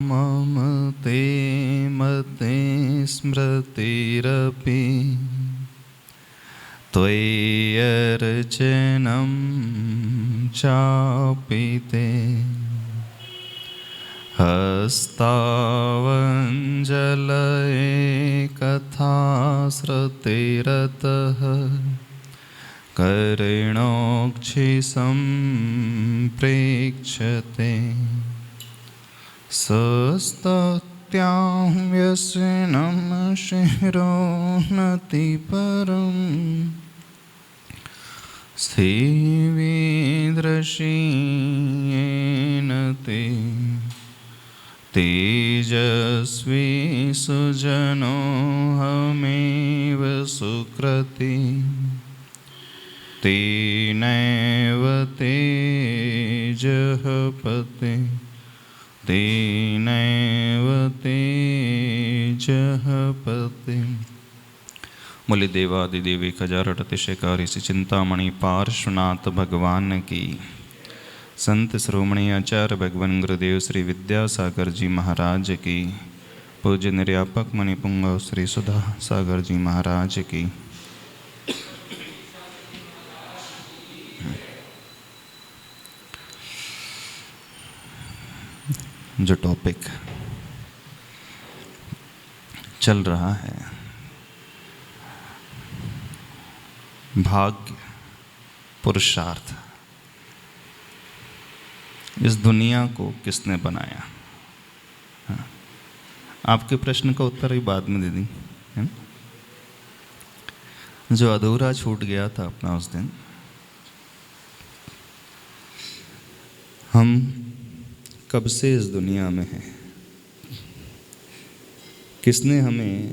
मम ते मते स्मृतिरपि त्वय्यर्चनं चापि ते हस्तावञ्जलये कथा श्रुतिरतः कर्णोक्षिसम्प्रेक्ष्यते सस्तत्यां व्यसनं शिरोन्नतिपरं सेवीदृशीयेन ते तेजस्वी सुजनोऽहमेव सुकृती तेनैव तेजः पते तेनैव तेजः पते। बोले देवादिदेवी खजारट अतिशयकारी श्री चिंतामणि पार्श्वनाथ भगवान की, संत श्रोमणी आचार्य भगवान गुरुदेव श्री विद्यासागर जी महाराज की, पूज्य निर्यापक मणिपुंगव श्री सुधा सागर जी महाराज की। जो टॉपिक चल रहा है, भाग्य पुरुषार्थ, इस दुनिया को किसने बनाया? हाँ, आपके प्रश्न का उत्तर ही बाद में दे दी है ना? जो अधूरा छूट गया था अपना उस दिन, हम कब से इस दुनिया में हैं? किसने हमें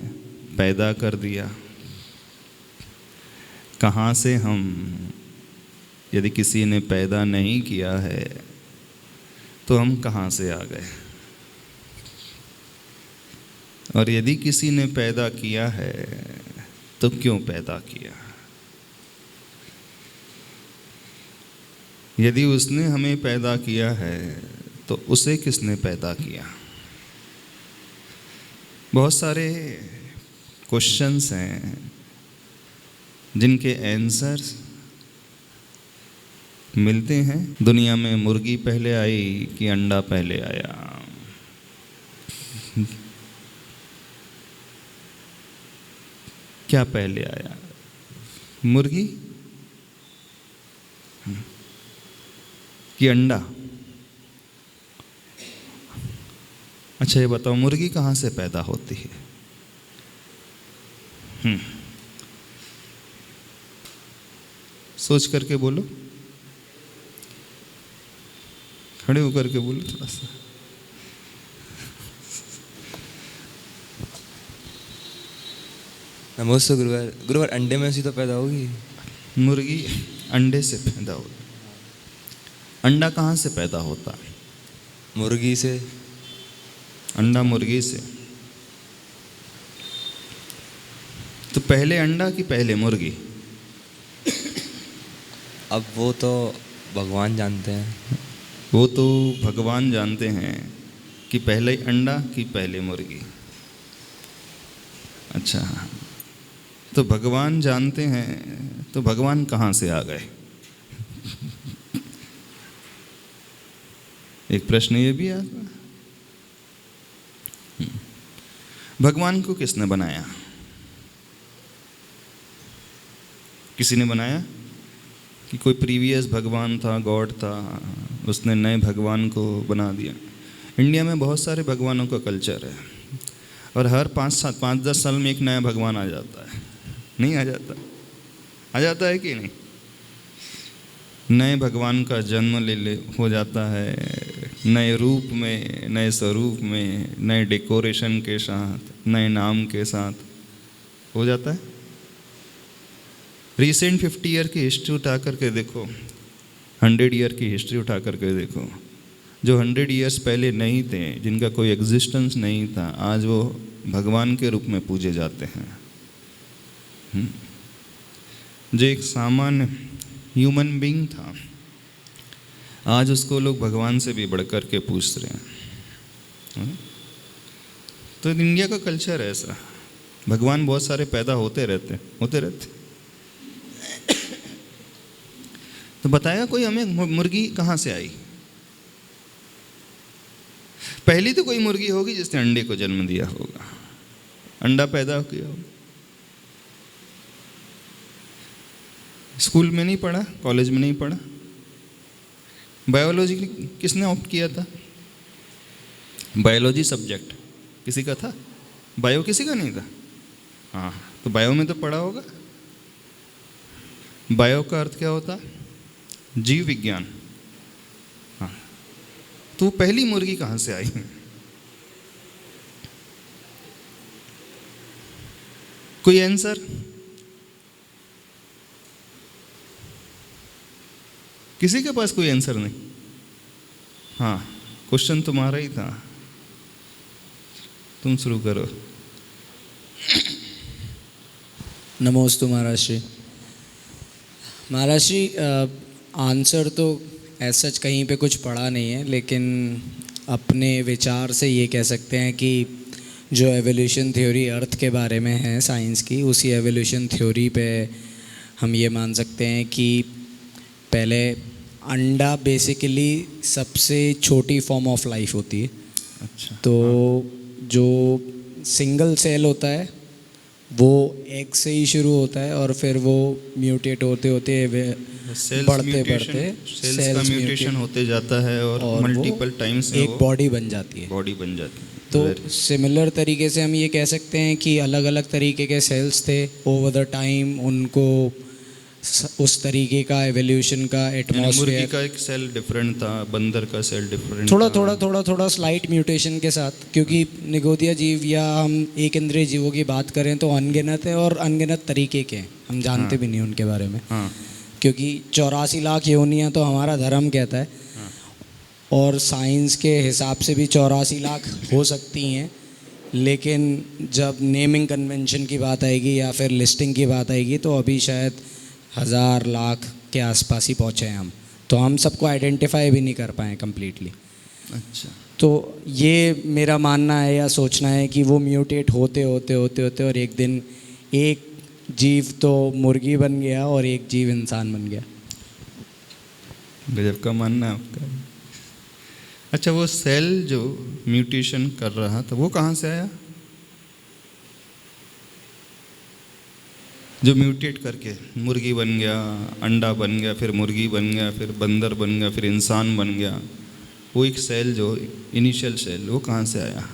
पैदा कर दिया? कहाँ से हम, यदि किसी ने पैदा नहीं किया है तो हम कहाँ से आ गए? और यदि किसी ने पैदा किया है तो क्यों पैदा किया? यदि उसने हमें पैदा किया है तो उसे किसने पैदा किया? बहुत सारे क्वेश्चंस हैं जिनके आंसर्स मिलते हैं। दुनिया में मुर्गी पहले आई कि अंडा पहले आया? क्या पहले आया, मुर्गी कि अंडा? अच्छा ये बताओ, मुर्गी कहाँ से पैदा होती है? सोच करके बोलो, खड़े होकर के बोलो थोड़ा सा। नमस्ते गुरुवार। गुरुवार अंडे में से तो पैदा होगी मुर्गी, अंडे से पैदा होगी। अंडा कहाँ से पैदा होता है? मुर्गी से। अंडा मुर्गी से। तो पहले अंडा कि पहले मुर्गी? अब वो तो भगवान जानते हैं। वो तो भगवान जानते हैं कि पहले अंडा कि पहले मुर्गी। अच्छा, तो भगवान जानते हैं तो भगवान कहाँ से आ गए? एक प्रश्न ये भी आता। भगवान को किसने बनाया? किसी ने बनाया कि कोई प्रीवियस भगवान था, गॉड था, उसने नए भगवान को बना दिया? इंडिया में बहुत सारे भगवानों का कल्चर है और हर 5-10 साल में एक नया भगवान आ जाता है। नहीं आ जाता? आ जाता है कि नहीं? नए भगवान का जन्म ले हो जाता है, नए रूप में, नए स्वरूप में, नए डेकोरेशन के साथ, नए नाम के साथ हो जाता है। रिसेंट 50 ईयर की हिस्ट्री उठा करके देखो, 100 ईयर की हिस्ट्री उठा करके देखो, जो 100 ईयर्स पहले नहीं थे, जिनका कोई एग्जिस्टेंस नहीं था, आज वो भगवान के रूप में पूजे जाते हैं। जो एक सामान्य ह्यूमन बीइंग था, आज उसको लोग भगवान से भी बढ़कर के पूछ रहे हैं। तो इंडिया का कल्चर है ऐसा, भगवान बहुत सारे पैदा होते रहते। तो बताया कोई हमें मुर्गी कहाँ से आई? पहली तो कोई मुर्गी होगी जिसने अंडे को जन्म दिया होगा, अंडा पैदा किया होगा। स्कूल में नहीं पढ़ा, कॉलेज में नहीं पढ़ा। बायोलॉजी किसने ऑप्ट किया था? बायोलॉजी सब्जेक्ट किसी का था, बायो किसी का नहीं था। हाँ, तो बायो में तो पढ़ा होगा। बायो का अर्थ क्या होता? जीव विज्ञान। हाँ, तो पहली मुर्गी कहाँ से आई? कोई आंसर? किसी के पास कोई आंसर नहीं? हाँ, क्वेश्चन तुम्हारा ही था, तुम शुरू करो। नमोस्तु महाराज श्री। महाराज श्री, आंसर तो ऐसा कहीं पे कुछ पढ़ा नहीं है, लेकिन अपने विचार से ये कह सकते हैं कि जो एवोल्यूशन थ्योरी अर्थ के बारे में है साइंस की, उसी एवोल्यूशन थ्योरी पे हम ये मान सकते हैं कि पहले अंडा बेसिकली सबसे छोटी फॉर्म ऑफ लाइफ होती है। अच्छा। तो जो सिंगल सेल होता है वो एग से ही शुरू होता है और फिर वो म्यूटेट होते होते बढ़ते सेल्स का म्यूटेशन होते जाता है और मल्टीपल टाइम्स एक बॉडी बन जाती है। तो सिमिलर तरीके से हम ये कह सकते हैं कि अलग अलग तरीके के सेल्स थे, ओवर द टाइम उनको उस तरीके का एवोल्यूशन का एटमॉस्फेयर, मुर्गी का एक सेल डिफरेंट था, बंदर का सेल डिफरेंट, थोड़ा स्लाइट म्यूटेशन के साथ, क्योंकि निगोदिया जीव या हम एक इंद्रिय जीवों की बात करें तो अनगिनत है और अनगिनत तरीके के हैं, हम जानते भी नहीं उनके बारे में। क्योंकि 84 लाख योनियाँ तो हमारा धर्म कहता है और साइंस के हिसाब से भी 84 लाख हो सकती हैं, लेकिन जब नेमिंग कन्वेंशन की बात आएगी या फिर लिस्टिंग की बात आएगी तो अभी शायद 1000 लाख के आसपास ही पहुँचे हैं हम, तो हम सबको आइडेंटिफाई भी नहीं कर पाए कम्प्लीटली। अच्छा, तो ये मेरा मानना है या सोचना है कि वो म्यूटेट होते और एक दिन एक जीव तो मुर्गी बन गया और एक जीव इंसान बन गया। गजब का मानना है आपका। अच्छा, वो सेल जो म्यूटेशन कर रहा था वो कहाँ से आया? जो म्यूटेट करके मुर्गी बन गया, अंडा बन गया, फिर मुर्गी बन गया, फिर बंदर बन गया, फिर इंसान बन गया, वो एक सेल जो इनिशियल सेल वो कहाँ से आया?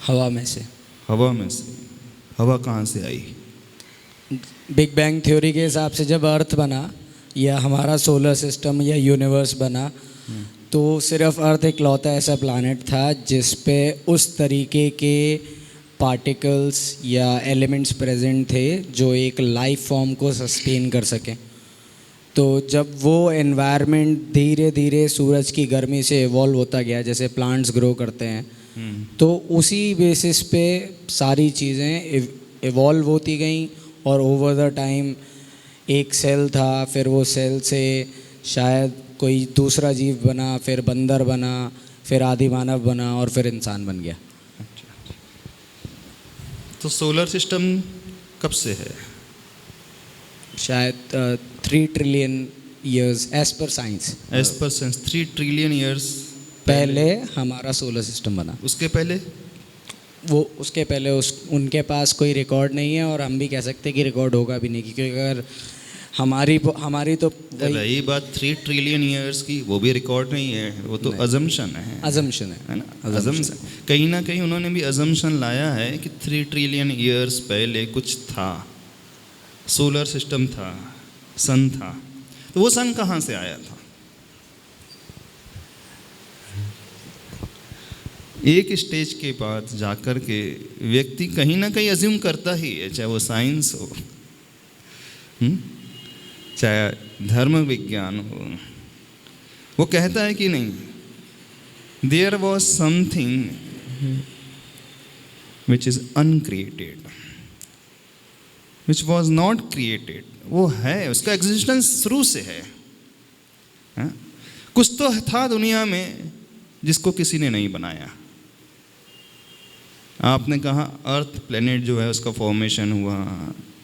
हवा में से। हवा में से? हवा कहाँ से आई? बिग बैंग थ्योरी के हिसाब से जब अर्थ बना या हमारा सोलर सिस्टम या यूनिवर्स बना तो सिर्फ अर्थ एक लौता ऐसा प्लैनेट था जिस पे उस तरीके के पार्टिकल्स या एलिमेंट्स प्रेजेंट थे जो एक लाइफ फॉर्म को सस्टेन कर सकें। तो जब वो एनवायरनमेंट धीरे धीरे सूरज की गर्मी से इवॉल्व होता गया, जैसे प्लांट्स ग्रो करते हैं, तो उसी बेसिस पे सारी चीज़ें इवॉल्व होती गई और ओवर द टाइम एक सेल था, फिर वो सेल से शायद कोई दूसरा जीव बना, फिर बंदर बना, फिर आदि मानव बना और फिर इंसान बन गया। तो सोलर सिस्टम कब से है? शायद 3 trillion years as per science. 3 trillion years पहले हमारा सोलर सिस्टम बना। उसके पहले उनके पास कोई रिकॉर्ड नहीं है और हम भी कह सकते हैं कि रिकॉर्ड होगा भी नहीं, क्योंकि अगर हमारी तो रही बात 3 ट्रिलियन ईयर्स की, वो भी रिकॉर्ड नहीं है, वो तो अजम्पशन है ना, अजम्पशन। कहीं ना कहीं उन्होंने भी अजम्पशन लाया है कि 3 ट्रिलियन ईयर्स पहले कुछ था, सोलर सिस्टम था, सन था। तो वो सन कहाँ से आया था? एक स्टेज के बाद जाकर के व्यक्ति कहीं ना कहीं अज्यूम करता ही है, चाहे वो साइंस हो, चाहे धर्म विज्ञान हो, वो कहता है कि नहीं, there was something which is uncreated, which was not created. वो है, उसका एग्जिस्टेंस शुरू से है। कुछ तो था दुनिया में जिसको किसी ने नहीं बनाया। आपने कहा अर्थ प्लेनेट जो है उसका फॉर्मेशन हुआ,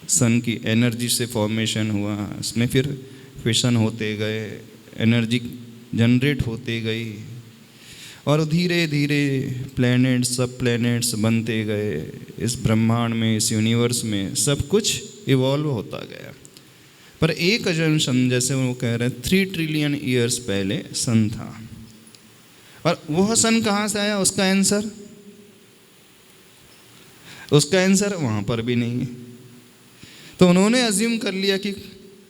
सन की एनर्जी से फॉर्मेशन हुआ, इसमें फिर फिशन होते गए, एनर्जी जनरेट होते गई और धीरे धीरे प्लैनेट्स सब प्लैनेट्स बनते गए। इस ब्रह्मांड में, इस यूनिवर्स में सब कुछ इवॉल्व होता गया। पर एक अजम्पशन, जैसे वो कह रहे हैं 3 ट्रिलियन ईयर्स पहले सन था, और वह सन कहाँ से आया, उसका आंसर वहाँ पर भी नहीं है। तो उन्होंने अज्यूम कर लिया कि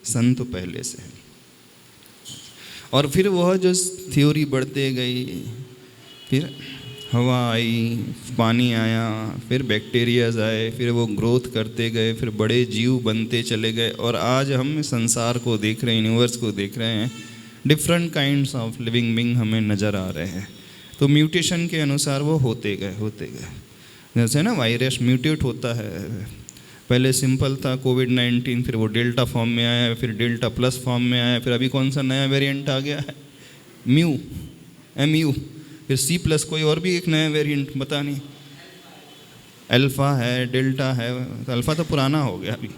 सन तो पहले से है, और फिर वह जो थ्योरी बढ़ते गई, फिर हवा आई, पानी आया, फिर बैक्टीरियाज आए, फिर वो ग्रोथ करते गए, फिर बड़े जीव बनते चले गए, और आज हम संसार को देख रहे हैं, यूनिवर्स को देख रहे हैं, different kinds of living being हमें नज़र आ रहे हैं। तो म्यूटेशन के अनुसार वो होते गए। जैसे ना वायरस म्यूटेट होता है, पहले सिंपल था कोविड-19, फिर वो डेल्टा फॉर्म में आया, फिर डेल्टा प्लस फॉर्म में आया, फिर अभी कौन सा नया वेरिएंट आ गया है, MU, फिर C+, कोई और भी एक नया वेरिएंट पता नहीं, अल्फ़ा है, डेल्टा है। तो अल्फ़ा तो पुराना हो गया अभी,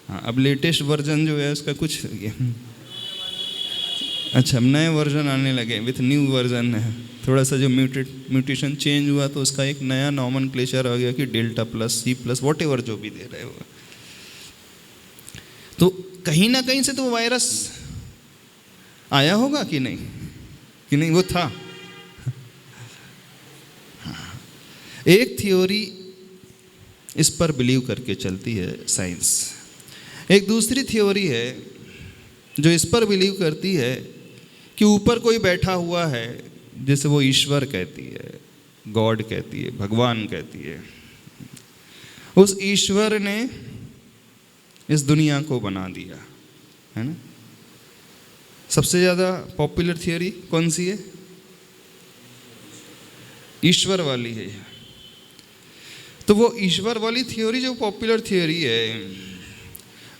हाँ अब लेटेस्ट वर्जन जो है उसका कुछ अच्छा अब नए वर्जन आने लगे विथ न्यू वर्जन है। थोड़ा सा जो म्यूटेशन चेंज हुआ तो उसका एक नया नॉमेनक्लेचर आ गया कि डेल्टा प्लस, C+, वॉटेवर जो भी दे रहे हो। तो कहीं ना कहीं से तो वो वायरस आया होगा कि नहीं वो था। एक थ्योरी इस पर बिलीव करके चलती है साइंस, एक दूसरी थ्योरी है जो इस पर बिलीव करती है कि ऊपर कोई बैठा हुआ है, जैसे वो ईश्वर कहती है, गॉड कहती है, भगवान कहती है। उस ईश्वर ने इस दुनिया को बना दिया है ना। सबसे ज़्यादा पॉपुलर थियोरी कौन सी है? ईश्वर वाली है। तो वो ईश्वर वाली थ्योरी जो पॉपुलर थ्योरी है,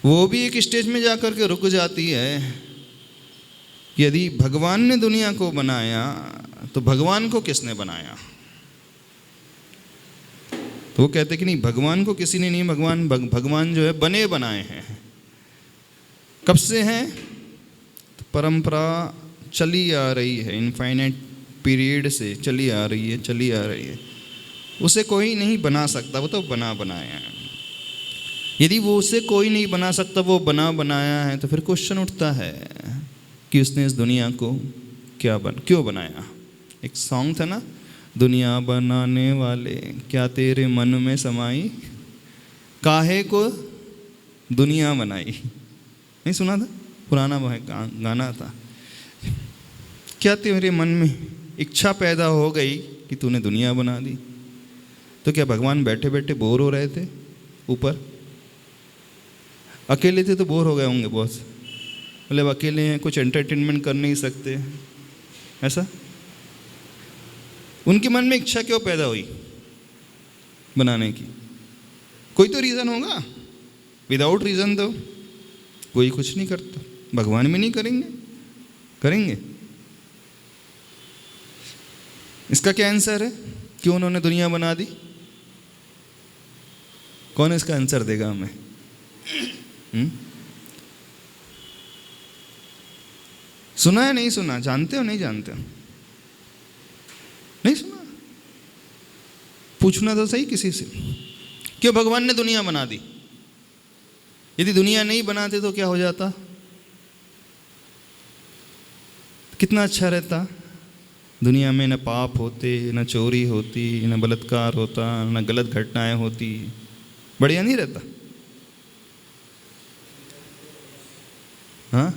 वो भी एक स्टेज में जाकर के रुक जाती है। यदि भगवान ने दुनिया को बनाया तो भगवान को किसने बनाया? तो वो कहते कि नहीं, भगवान को किसी ने नहीं, भगवान जो है बने बनाए हैं। कब से हैं? तो परंपरा चली आ रही है, इनफाइनाइट पीरियड से चली आ रही है। उसे कोई नहीं बना सकता, वो तो बनाया है। यदि वो उसे कोई नहीं बना सकता, वो बनाया है, तो फिर क्वेश्चन उठता है कि उसने इस दुनिया को क्यों बनाया। एक सॉन्ग था ना, दुनिया बनाने वाले क्या तेरे मन में समाई, काहे को दुनिया बनाई। नहीं सुना था? पुराना गाना था। क्या तेरे मन में इच्छा पैदा हो गई कि तूने दुनिया बना दी? तो क्या भगवान बैठे बैठे बोर हो रहे थे ऊपर? अकेले थे तो बोर हो गए होंगे बहुत, मतलब अकेले हैं, कुछ एंटरटेनमेंट कर नहीं सकते, ऐसा? उनके मन में इच्छा क्यों पैदा हुई बनाने की? कोई तो रीज़न होगा। विदाउट रीज़न तो कोई कुछ नहीं करता। भगवान भी नहीं करेंगे। इसका क्या आंसर है? क्यों उन्होंने दुनिया बना दी? कौन इसका आंसर देगा हमें? सुना है नहीं सुना? जानते हो नहीं जानते हो? नहीं सुना? पूछना तो सही किसी से, क्यों भगवान ने दुनिया बना दी? यदि दुनिया नहीं बनाते तो क्या हो जाता? कितना अच्छा रहता। दुनिया में न पाप होते, न चोरी होती, न बलात्कार होता, न गलत घटनाएं होती। बढ़िया नहीं रहता? हाँ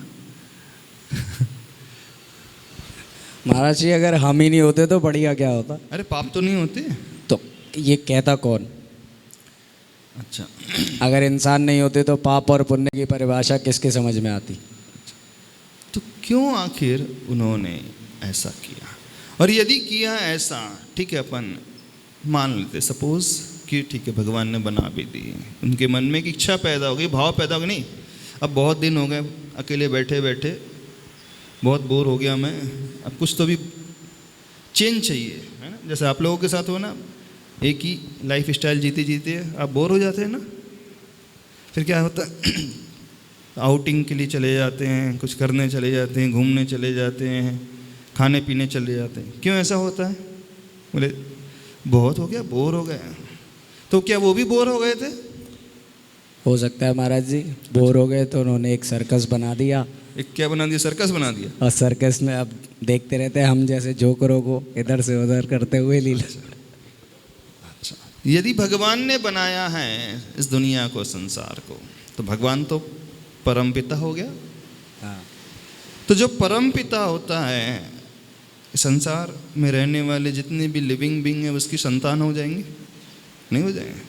महाराज जी, अगर हम ही नहीं होते तो बढ़िया क्या होता? अरे पाप तो नहीं होते। तो ये कहता कौन? अच्छा, अगर इंसान नहीं होते तो पाप और पुण्य की परिभाषा किसके समझ में आती? तो क्यों आखिर उन्होंने ऐसा किया? और यदि किया ऐसा, ठीक है, अपन मान लेते सपोज कि ठीक है भगवान ने बना भी दी, उनके मन में एक इच्छा पैदा हो गई, भाव पैदा हो गया, नहीं अब बहुत दिन हो गए अकेले बैठे बैठे, बहुत बोर हो गया मैं, अब कुछ तो भी चेंज चाहिए, है ना? जैसे आप लोगों के साथ हो ना, एक ही लाइफ स्टाइल जीते जीते आप बोर हो जाते हैं ना। फिर क्या होता है, आउटिंग के लिए चले जाते हैं, कुछ करने चले जाते हैं, घूमने चले जाते हैं, खाने पीने चले जाते हैं। क्यों ऐसा होता है? बोले बहुत हो गया, बोर हो गए। तो क्या वो भी बोर हो गए थे? हो सकता है महाराज जी, बोर हो गए तो उन्होंने एक सर्कस बना दिया, एक क्या बना दिया? सर्कस बना दिया। और सर्कस में अब देखते रहते हैं हम जैसे जोकरों को इधर से उधर करते हुए लीला। अच्छा, यदि भगवान ने बनाया है इस दुनिया को, संसार को, तो भगवान तो परमपिता हो गया। हाँ, तो जो परमपिता होता है, संसार में रहने वाले जितने भी लिविंग बीइंग है उसकी संतान हो जाएंगे? नहीं हो जाएंगे।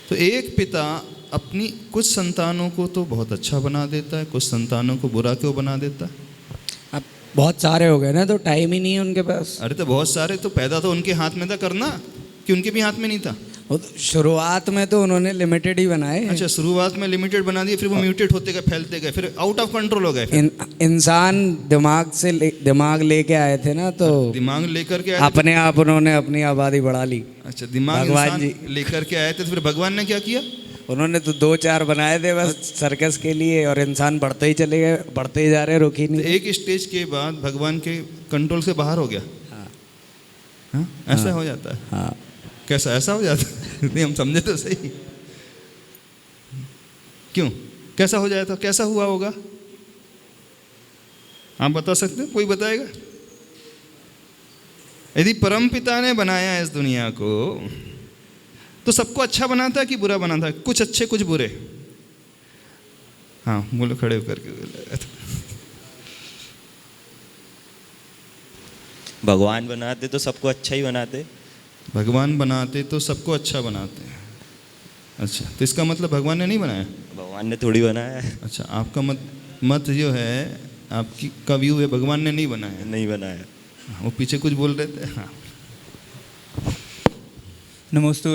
तो एक पिता अपनी कुछ संतानों को तो बहुत अच्छा बना देता है, कुछ संतानों को बुरा क्यों बना देता है? अब बहुत सारे हो गए ना, तो टाइम ही नहीं है उनके पास। अरे तो बहुत सारे, तो पैदा तो उनके हाथ में था करना, कि उनके भी हाथ में नहीं था? वो तो शुरुआत में तो उन्होंने लिमिटेड ही बनाए। अच्छा, शुरुआत में लिमिटेड बना दिए, फिर वो म्यूटेट होते गए, फैलते गए, फिर आउट ऑफ कंट्रोल हो गए। इंसान दिमाग लेके आए थे ना, तो दिमाग लेकर के आए थे। अपने आप उन्होंने अपनी आबादी बढ़ा ली। अच्छा, दिमाग भगवान इंसान जी लेकर के आए थे, तो फिर भगवान ने क्या किया? उन्होंने तो 2-4 बनाए थे बस सर्कस के लिए, और इंसान बढ़ते ही चले गए, बढ़ते ही जा रहे, रुक ही तो नहीं। एक स्टेज के बाद भगवान के कंट्रोल से बाहर हो गया। हाँ, हाँ? ऐसा हो जाता है। हाँ, कैसा ऐसा हो जाता है? नहीं, हम समझे तो सही। क्यों? कैसा हो जाए? तो कैसा हुआ होगा? आप बता सकते हैं? कोई बताएगा? यदि परमपिता ने बनाया है इस दुनिया को, तो सबको अच्छा बनाता है कि बुरा बनाता है? कुछ अच्छे कुछ बुरे। हाँ बोलो, खड़े होकर के बोलो। भगवान बनाते तो सबको अच्छा ही बनाते। भगवान बनाते तो सबको अच्छा बनाते हैं। अच्छा, तो इसका मतलब भगवान ने नहीं बनाया? भगवान ने थोड़ी बनाया है। अच्छा, आपका मत जो है, आपकी का व्यू है भगवान ने नहीं बनाया? नहीं बनाया। वो पीछे कुछ बोल रहे थे। हाँ, नमस्ते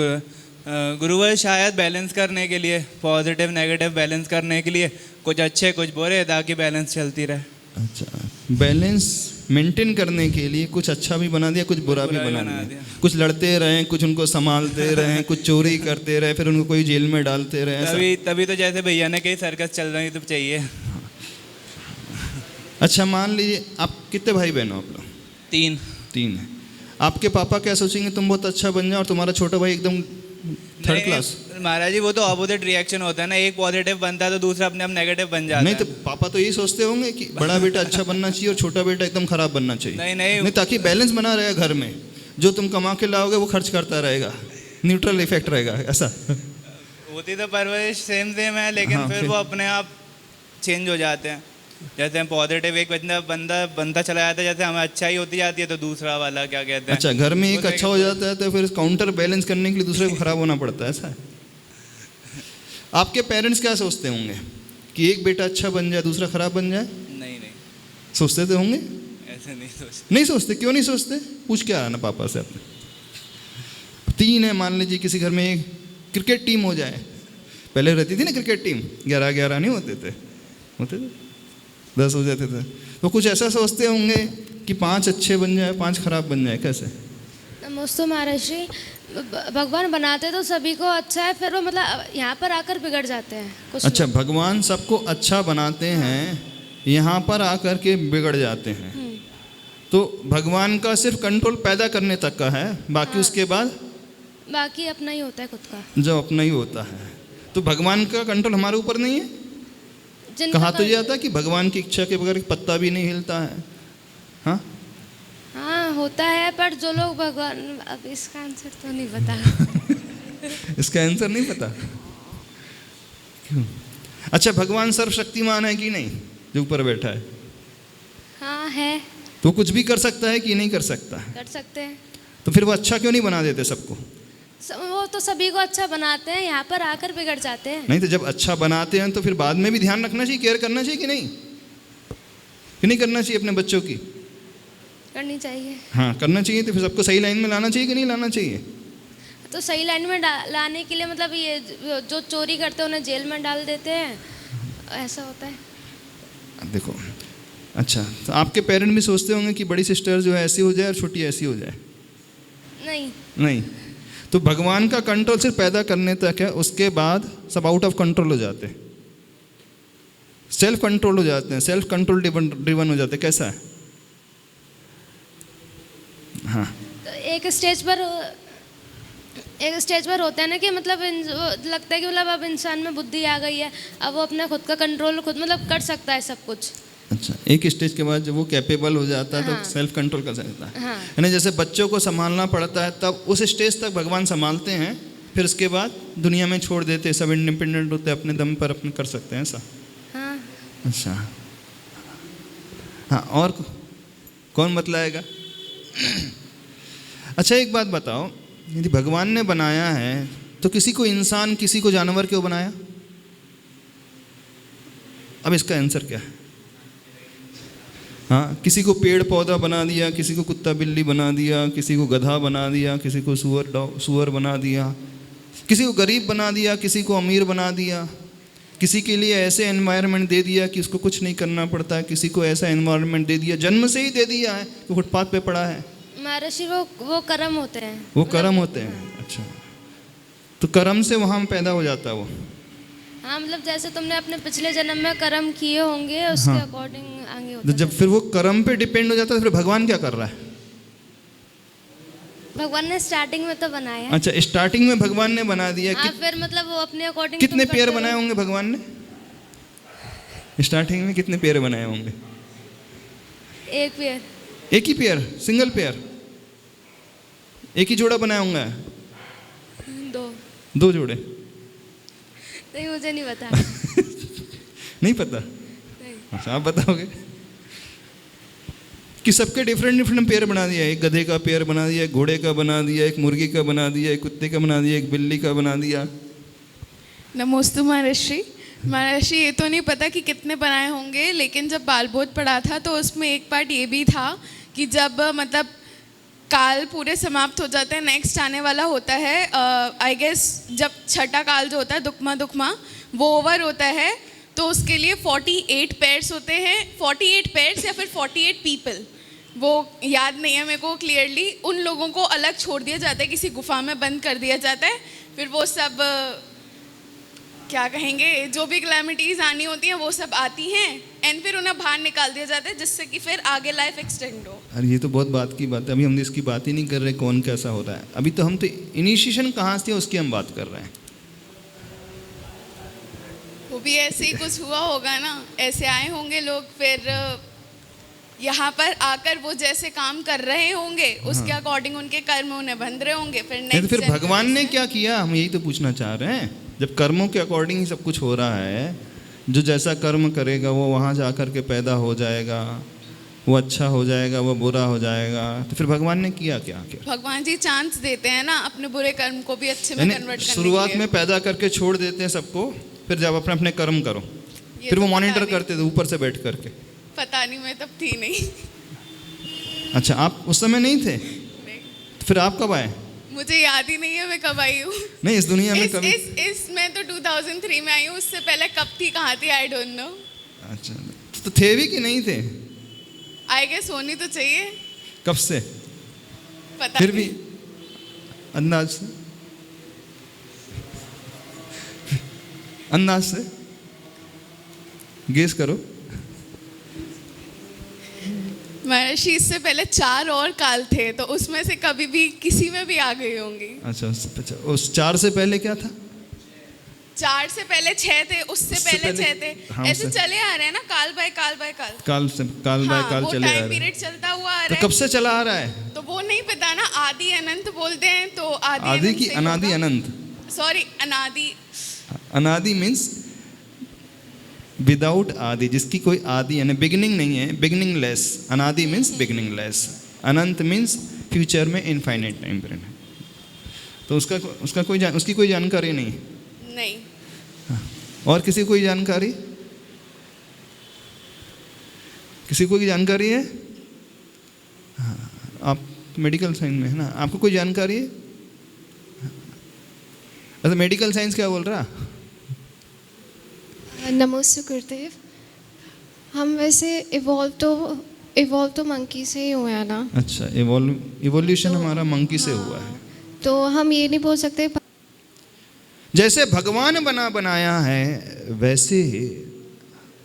गुरुवर। शायद बैलेंस करने के लिए, पॉजिटिव नेगेटिव बैलेंस करने के लिए कुछ अच्छे कुछ बुरे, ताकि बैलेंस चलती रहे। अच्छा, बैलेंस मेंटेन करने के लिए कुछ अच्छा भी बना दिया, कुछ बुरा भी बना दिया। कुछ लड़ते रहे, कुछ उनको संभालते रहे, कुछ चोरी करते रहे, फिर उनको कोई जेल में डालते रहे। तभी तो जैसे भैया ने कही सर्कस चल रही तो चाहिए। अच्छा, मान लीजिए आप कितने भाई बहन हो? आप लोग 3 है। आपके पापा क्या सोचेंगे? तुम बहुत अच्छा बन जाओ और तुम्हारा छोटा भाई एकदम थर्ड क्लास। महाराज जी, वो तो ऑपोजिट रिएक्शन होता है ना, एक पॉजिटिव बनता है तो दूसरा अपने आप नेगेटिव बन जाता है। नहीं, तो पापा तो यही सोचते होंगे कि बड़ा बेटा अच्छा बनना चाहिए और छोटा बेटा एकदम खराब बनना चाहिए। नहीं, ताकि बैलेंस बना रहेगा घर में। जो तुम कमा के लाओगे वो खर्च करता रहेगा, न्यूट्रल इफेक्ट रहेगा। ऐसा होती तो परवरिश सेम है, लेकिन हाँ, फिर वो अपने आप चेंज हो जाते हैं। जैसे हम पॉजिटिव एक बंदा चला जाता है, जैसे हमें अच्छा ही होती जाती है, तो दूसरा वाला क्या कहते हैं। अच्छा, घर में एक अच्छा हो जाता है तो फिर काउंटर बैलेंस करने के लिए दूसरे को खराब होना पड़ता है। ऐसा है? आपके पेरेंट्स क्या सोचते होंगे कि एक बेटा अच्छा बन जाए दूसरा खराब बन जाए? नहीं, सोचते तो होंगे? ऐसे नहीं सोचते। नहीं सोचते? क्यों नहीं सोचते? पूछ के आना पापा से अपने। 3 है, मान लीजिए किसी घर में एक क्रिकेट टीम हो जाए। पहले रहती थी ना क्रिकेट टीम, 11-11 नहीं होते थे, 10 हो जाते थे। तो कुछ ऐसा सोचते होंगे कि 5 अच्छे बन जाए, 5 खराब बन जाए। कैसे? नमस्ते महाराज जी, भगवान बनाते तो सभी को अच्छा है, फिर वो मतलब यहाँ पर आकर बिगड़ जाते हैं कुछ। अच्छा, भगवान सबको अच्छा बनाते हैं, यहाँ पर आकर के बिगड़ जाते हैं। तो भगवान का सिर्फ कंट्रोल पैदा करने तक का है, बाकी उसके बाद बाकी अपना ही होता है खुद का। जो अपना ही होता है। तो भगवान का कंट्रोल हमारे ऊपर नहीं है? कहा तो ये आता है कि भगवान की इच्छा के बगैर पत्ता भी नहीं हिलता है। हाँ हाँ होता है, पर जो लोग भगवान, अब इसका आंसर तो नहीं पता। इसका आंसर नहीं पता? क्यों? अच्छा, भगवान सर्वशक्तिमान है कि नहीं, जो ऊपर बैठा है? हाँ है। तो कुछ भी कर सकता है कि नहीं कर सकता? कर सकते हैं। तो फिर वो अच्छा क्यों नहीं बना देते सबको? वो तो सभी को अच्छा बनाते हैं, यहाँ पर आकर बिगड़ जाते हैं। नहीं, तो जब अच्छा बनाते हैं तो फिर बाद में भी ध्यान रखना चाहिए, केयर करना चाहिए कि नहीं? कि नहीं करना चाहिए? अपने बच्चों की करनी चाहिए। हाँ, करना चाहिए। तो फिर सबको सही लाइन में लाना चाहिए कि नहीं लाना चाहिए? तो सही लाइन में लाने के लिए मतलब ये जो चोरी करते हैं उन्हें जेल में डाल देते हैं, ऐसा होता है। देखो, अच्छा, तो आपके पेरेंट भी सोचते होंगे कि बड़ी सिस्टर जो है ऐसी हो जाए और छोटी ऐसी हो जाए? नहीं। नहीं। तो भगवान का कंट्रोल सिर्फ पैदा करने तक है, उसके बाद सब आउट ऑफ कंट्रोल हो जाते हैं, सेल्फ कंट्रोल हो जाते हैं, सेल्फ कंट्रोल ड्रिवन हो जाते हैं। कैसा है? हाँ, तो एक स्टेज पर होता है ना कि मतलब लगता है कि मतलब अब इंसान में बुद्धि आ गई है, अब वो अपने खुद का कंट्रोल खुद मतलब कर सकता है सब कुछ। अच्छा, एक स्टेज के बाद जब वो कैपेबल हो जाता है हाँ। तो सेल्फ कंट्रोल कर सकता है। हाँ। यानी जैसे बच्चों को संभालना पड़ता है, तब उस स्टेज तक भगवान संभालते हैं, फिर उसके बाद दुनिया में छोड़ देते हैं, सब इंडिपेंडेंट होते हैं, अपने दम पर अपने कर सकते हैं, ऐसा? हाँ। अच्छा, हाँ, और कौन बतलाएगा? अच्छा, एक बात बताओ, यदि भगवान ने बनाया है तो किसी को इंसान किसी को जानवर क्यों बनाया? अब इसका आंसर क्या है? हाँ, किसी को पेड़ पौधा बना दिया, किसी को कुत्ता बिल्ली बना दिया, किसी को गधा बना दिया, किसी को सुअर बना दिया, किसी को गरीब बना दिया, किसी को अमीर बना दिया, किसी के लिए ऐसे एनवायरनमेंट दे दिया कि उसको कुछ नहीं करना पड़ता है, किसी को ऐसा एनवायरनमेंट दे दिया, जन्म से ही दे दिया है कि फुटपाथ पे पड़ा है। महर्षि वो कर्म होते हैं, वो कर्म होते हैं। अच्छा, तो कर्म से वहाँ पैदा हो जाता है वो। हाँ, मतलब जैसे तुमने अपने पिछले जन्म में कर्म किए होंगे उसके हाँ। अकॉर्डिंग आगे होता तो जब फिर वो कर्म पे डिपेंड हो जाता है, तो फिर भगवान क्या कर रहा है? भगवान ने स्टार्टिंग में तो बनाया है। अच्छा, स्टार्टिंग में भगवान ने बना दिया। हाँ, फिर मतलब वो अपने अकॉर्डिंग कितने पेड़ बनाए होंगे भगवान ने? स्टार्टिंग में कितने पेड़ बनाए होंगे? एक पेड़, एक ही पेड़, सिंगल पेड़, एक ही जोड़ा बनाया होंगे? दो जोड़े? नहीं, मुझे नहीं पता। नहीं पता? अच्छा, आप बताओगे कि सबके डिफरेंट डिफरेंट पेड़ बना दिया, एक गधे का पेड़ बना दिया, एक घोड़े का बना दिया, एक मुर्गी का बना दिया, एक कुत्ते का बना दिया, एक बिल्ली का बना दिया। नमोस्तु महर्षि। महर्षि, ये तो नहीं पता कि कितने बनाए होंगे, लेकिन जब बालबोध पढ़ा था तो उसमें एक पार्ट ये भी था कि जब मतलब काल पूरे समाप्त हो जाते हैं, नेक्स्ट आने वाला होता है आई गेस जब छठा काल जो होता है दुक्मा वो ओवर होता है, तो उसके लिए 48 पेयर्स होते हैं, 48 पेयर्स या फिर 48 पीपल, वो याद नहीं है मेरे को क्लियरली। उन लोगों को अलग छोड़ दिया जाता है, किसी गुफा में बंद कर दिया जाता है, फिर वो सब क्या कहेंगे, जो भी क्लैमिटीज़ आनी होती हैं वो सब आती हैं, एंड फिर उन्हें बाहर निकाल दिया जाता है, जिससे कि फिर आगे लाइफ एक्सटेंड हो। अरे ये तो बहुत बात की बात है, अभी हम इसकी बात ही नहीं कर रहे कौन कैसा हो रहा है, अभी तो हम तो इनिशिएशन कहाँ से उसकी हम बात कर रहे हैं। वो भी ऐसे ही कुछ हुआ होगा ना, ऐसे आए होंगे लोग, फिर यहाँ पर आकर वो जैसे काम कर रहे होंगे उसके अकॉर्डिंग उनके कर्म उन्हें बंध रहे होंगे। तो फिर भगवान ने क्या किया, हम यही तो पूछना चाह रहे हैं। जब कर्मों के अकॉर्डिंग ही सब कुछ हो रहा है, जो जैसा कर्म करेगा वो वहाँ जा कर के पैदा हो जाएगा, वो अच्छा हो जाएगा, वो बुरा हो जाएगा, तो फिर भगवान ने किया क्या? भगवान जी चांस देते हैं ना अपने बुरे कर्म को भी अच्छे में कन्वर्ट करने शुरुआत के लिए। में पैदा करके छोड़ देते हैं सबको, फिर जब अपने अपने कर्म करो, फिर वो तो मॉनिटर पता करते थे ऊपर से बैठ करके। पता नहीं, मैं तब थी नहीं। अच्छा, आप उस समय नहीं थे? तो फिर आप कब आए? मुझे याद ही नहीं है मैं कब आई हूँ। नहीं, इस दुनिया में कभी मैं तो 2003 में आई हूँ, उससे पहले कब थी कहाँ थी आई डोंट नो। अच्छा, तो थे भी कि नहीं थे? आई गेस होनी तो चाहिए। कब से? पता फिर नहीं। भी अंदाज से, अंदाज से गेस करो। महर्षि, इससे पहले 4 और काल थे, तो उसमें से कभी भी किसी में भी आ गई होंगी। अच्छा, उस 4 से पहले क्या था? 4 से पहले 6 थे, उससे पहले 6 थे, हाँ, ऐसे चले आ रहे हैं ना, काल बाय काल बाय काल। काल से काल बाय काल वो चले आ टाइम रहे हैं। पीरियड चलता हुआ आ तो रहा कब है। से चला आ रहा है? तो वो नहीं पता ना, आदि अनंत बोलते हैं, तो आदि आदि अनंत की से अनादि होगा। अनंत? सॉरी, अनादि। अनादि मीन्स विदाउट आदि, जिसकी कोई आदि यानी बिगिनिंग नहीं है, बिगिनिंग लेस। अनादि मीन्स बिगिनिंग लेस, अनंत मीन्स फ्यूचर में इनफाइनाइट टाइम पीरियड है। तो उसकी कोई जानकारी नहीं। और किसी को कोई जानकारी? किसी को कोई जानकारी है? हाँ, आप मेडिकल साइंस में है ना, आपको कोई जानकारी है? अच्छा, मेडिकल साइंस क्या बोल रहा? नमोस्तु गुरुदेव। हम वैसे इवॉल्व तो मंकी से ही हुए हैं ना। अच्छा, इवोल्यूशन हमारा मंकी से हुआ है। तो हम ये नहीं बोल सकते जैसे भगवान बनाया है वैसे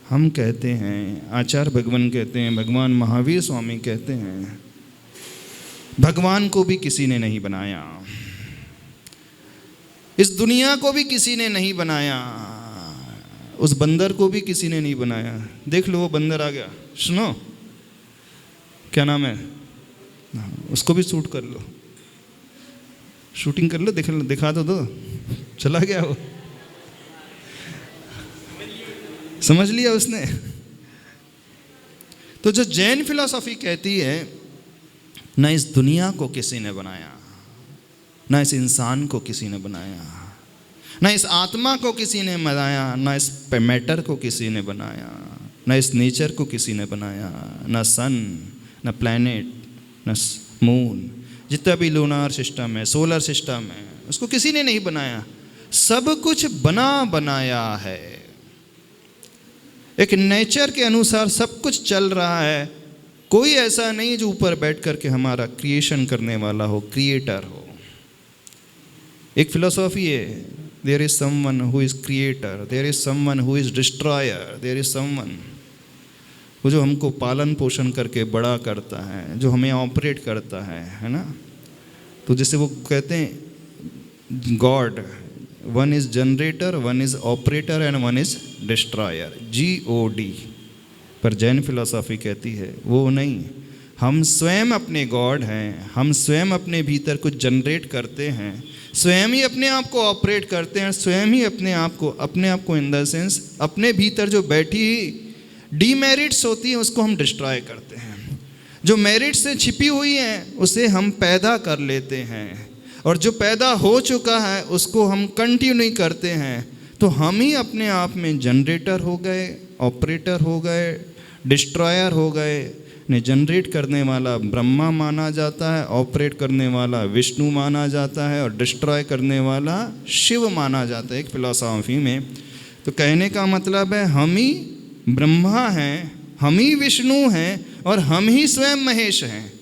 हम कहते हैं, आचार्य भगवान कहते हैं, भगवान महावीर स्वामी कहते हैं, भगवान को भी किसी ने नहीं बनाया, इस दुनिया को भी किसी ने नहीं बनाया, उस बंदर को भी किसी ने नहीं बनाया। देख लो वो बंदर आ गया, सुनो क्या नाम है, उसको भी शूट कर लो, शूटिंग कर लो, दिखा दो, चला गया वो, समझ लिया उसने। तो जो जैन फिलॉसफी कहती है ना इस दुनिया को किसी ने बनाया, ना इस इंसान को किसी ने बनाया, ना इस आत्मा को किसी ने बनाया, ना इस मैटर को किसी ने बनाया, ना इस नेचर को किसी ने बनाया, ना सन, ना प्लैनेट, ना मून, जितना भी लूनार सिस्टम है, सोलर सिस्टम है, उसको किसी ने नहीं बनाया, सब कुछ बनाया है। एक नेचर के अनुसार सब कुछ चल रहा है, कोई ऐसा नहीं जो ऊपर बैठ करके हमारा क्रिएशन करने वाला हो, क्रिएटर हो। एक फिलॉसफी है, there is someone who is creator, there is someone who is destroyer, there is someone वो जो हमको पालन पोषण करके बड़ा करता है, जो हमें ऑपरेट करता है ना। तो जैसे वो कहते हैं God, one is generator, one is operator and one is destroyer, GOD। पर जैन फिलॉसफी कहती है वो नहीं, हम स्वयं अपने गॉड हैं, हम स्वयं अपने भीतर कुछ जनरेट करते हैं, स्वयं ही अपने आप को ऑपरेट करते हैं, स्वयं ही अपने आप को इन द सेंस अपने भीतर जो बैठी डीमेरिट्स होती हैं उसको हम डिस्ट्रॉय करते हैं, जो मेरिट से छिपी हुई हैं उसे हम पैदा कर लेते हैं, और जो पैदा हो चुका है उसको हम कंटिन्यू करते हैं। तो हम ही अपने आप में जनरेटर हो गए, ऑपरेटर हो गए, डिस्ट्रॉयर हो गए। ने जनरेट करने वाला ब्रह्मा माना जाता है, ऑपरेट करने वाला विष्णु माना जाता है, और डिस्ट्रॉय करने वाला शिव माना जाता है एक फिलॉसफी में। तो कहने का मतलब है हम ही ब्रह्मा हैं, हम ही विष्णु हैं, और हम ही स्वयं महेश हैं।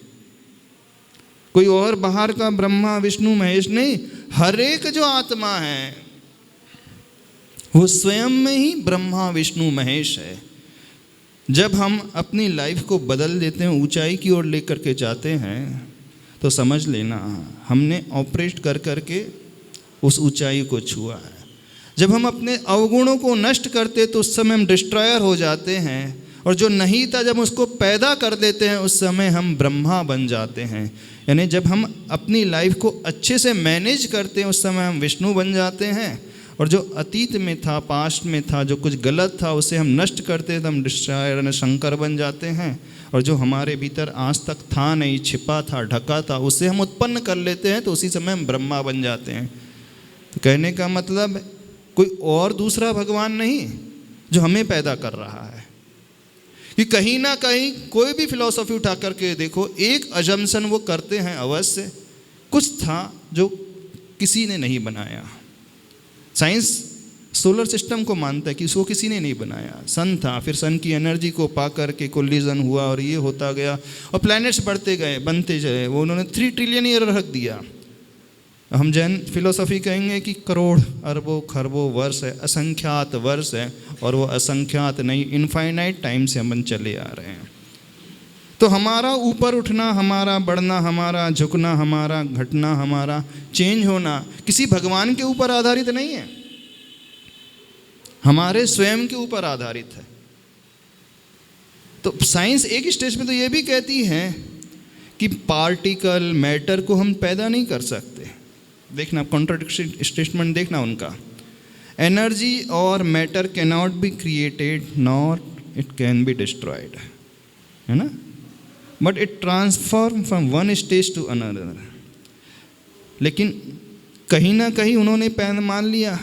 कोई और बाहर का ब्रह्मा विष्णु महेश नहीं, हर एक जो आत्मा है वो स्वयं में ही ब्रह्मा विष्णु महेश है। जब हम अपनी लाइफ को बदल देते हैं, ऊंचाई की ओर लेकर के जाते हैं, तो समझ लेना हमने ऑपरेट कर करके उस ऊंचाई को छुआ है। जब हम अपने अवगुणों को नष्ट करते तो उस समय हम डिस्ट्रॉयर हो जाते हैं, और जो नहीं था जब उसको पैदा कर देते हैं उस समय हम ब्रह्मा बन जाते हैं। यानी जब हम अपनी लाइफ को अच्छे से मैनेज करते हैं उस समय हम विष्णु बन जाते हैं, और जो अतीत में था, पास्ट में था, जो कुछ गलत था उसे हम नष्ट करते हैं तो हम डिस्ट्रॉयर यानी शंकर बन जाते हैं, और जो हमारे भीतर आज तक था नहीं, छिपा था, ढका था, उसे हम उत्पन्न कर लेते हैं तो उसी समय हम ब्रह्मा बन जाते हैं। तो कहने का मतलब कोई और दूसरा भगवान नहीं जो हमें पैदा कर रहा है। कि कहीं ना कहीं कोई भी फिलॉसफी उठा करके देखो, एक अजम्पशन वो करते हैं अवश्य, कुछ था जो किसी ने नहीं बनाया। साइंस सोलर सिस्टम को मानता है कि उसको किसी ने नहीं बनाया, सन था, फिर सन की एनर्जी को पा करके कोलिजन हुआ और ये होता गया और प्लैनेट्स बढ़ते गए, बनते गए, वो उन्होंने 3 ट्रिलियन ईयर रख दिया। हम जैन फिलोसफी कहेंगे कि करोड़ अरबों खरबों वर्ष है, असंख्यात वर्ष है, और वो असंख्यात नहीं, इनफाइनाइट टाइम से हम चले आ रहे हैं। तो हमारा ऊपर उठना, हमारा बढ़ना, हमारा झुकना, हमारा घटना, हमारा चेंज होना किसी भगवान के ऊपर आधारित नहीं है, हमारे स्वयं के ऊपर आधारित है। तो साइंस एक स्टेज पे तो ये भी कहती है कि पार्टिकल मैटर को हम पैदा नहीं कर सकते। देखना कॉन्ट्राडिक्शन स्टेटमेंट देखना उनका, एनर्जी और matter can not be created not it can be destroyed, है ना, but it transform from one stage to another. लेकिन कहीं ना कहीं उन्होंने मान लिया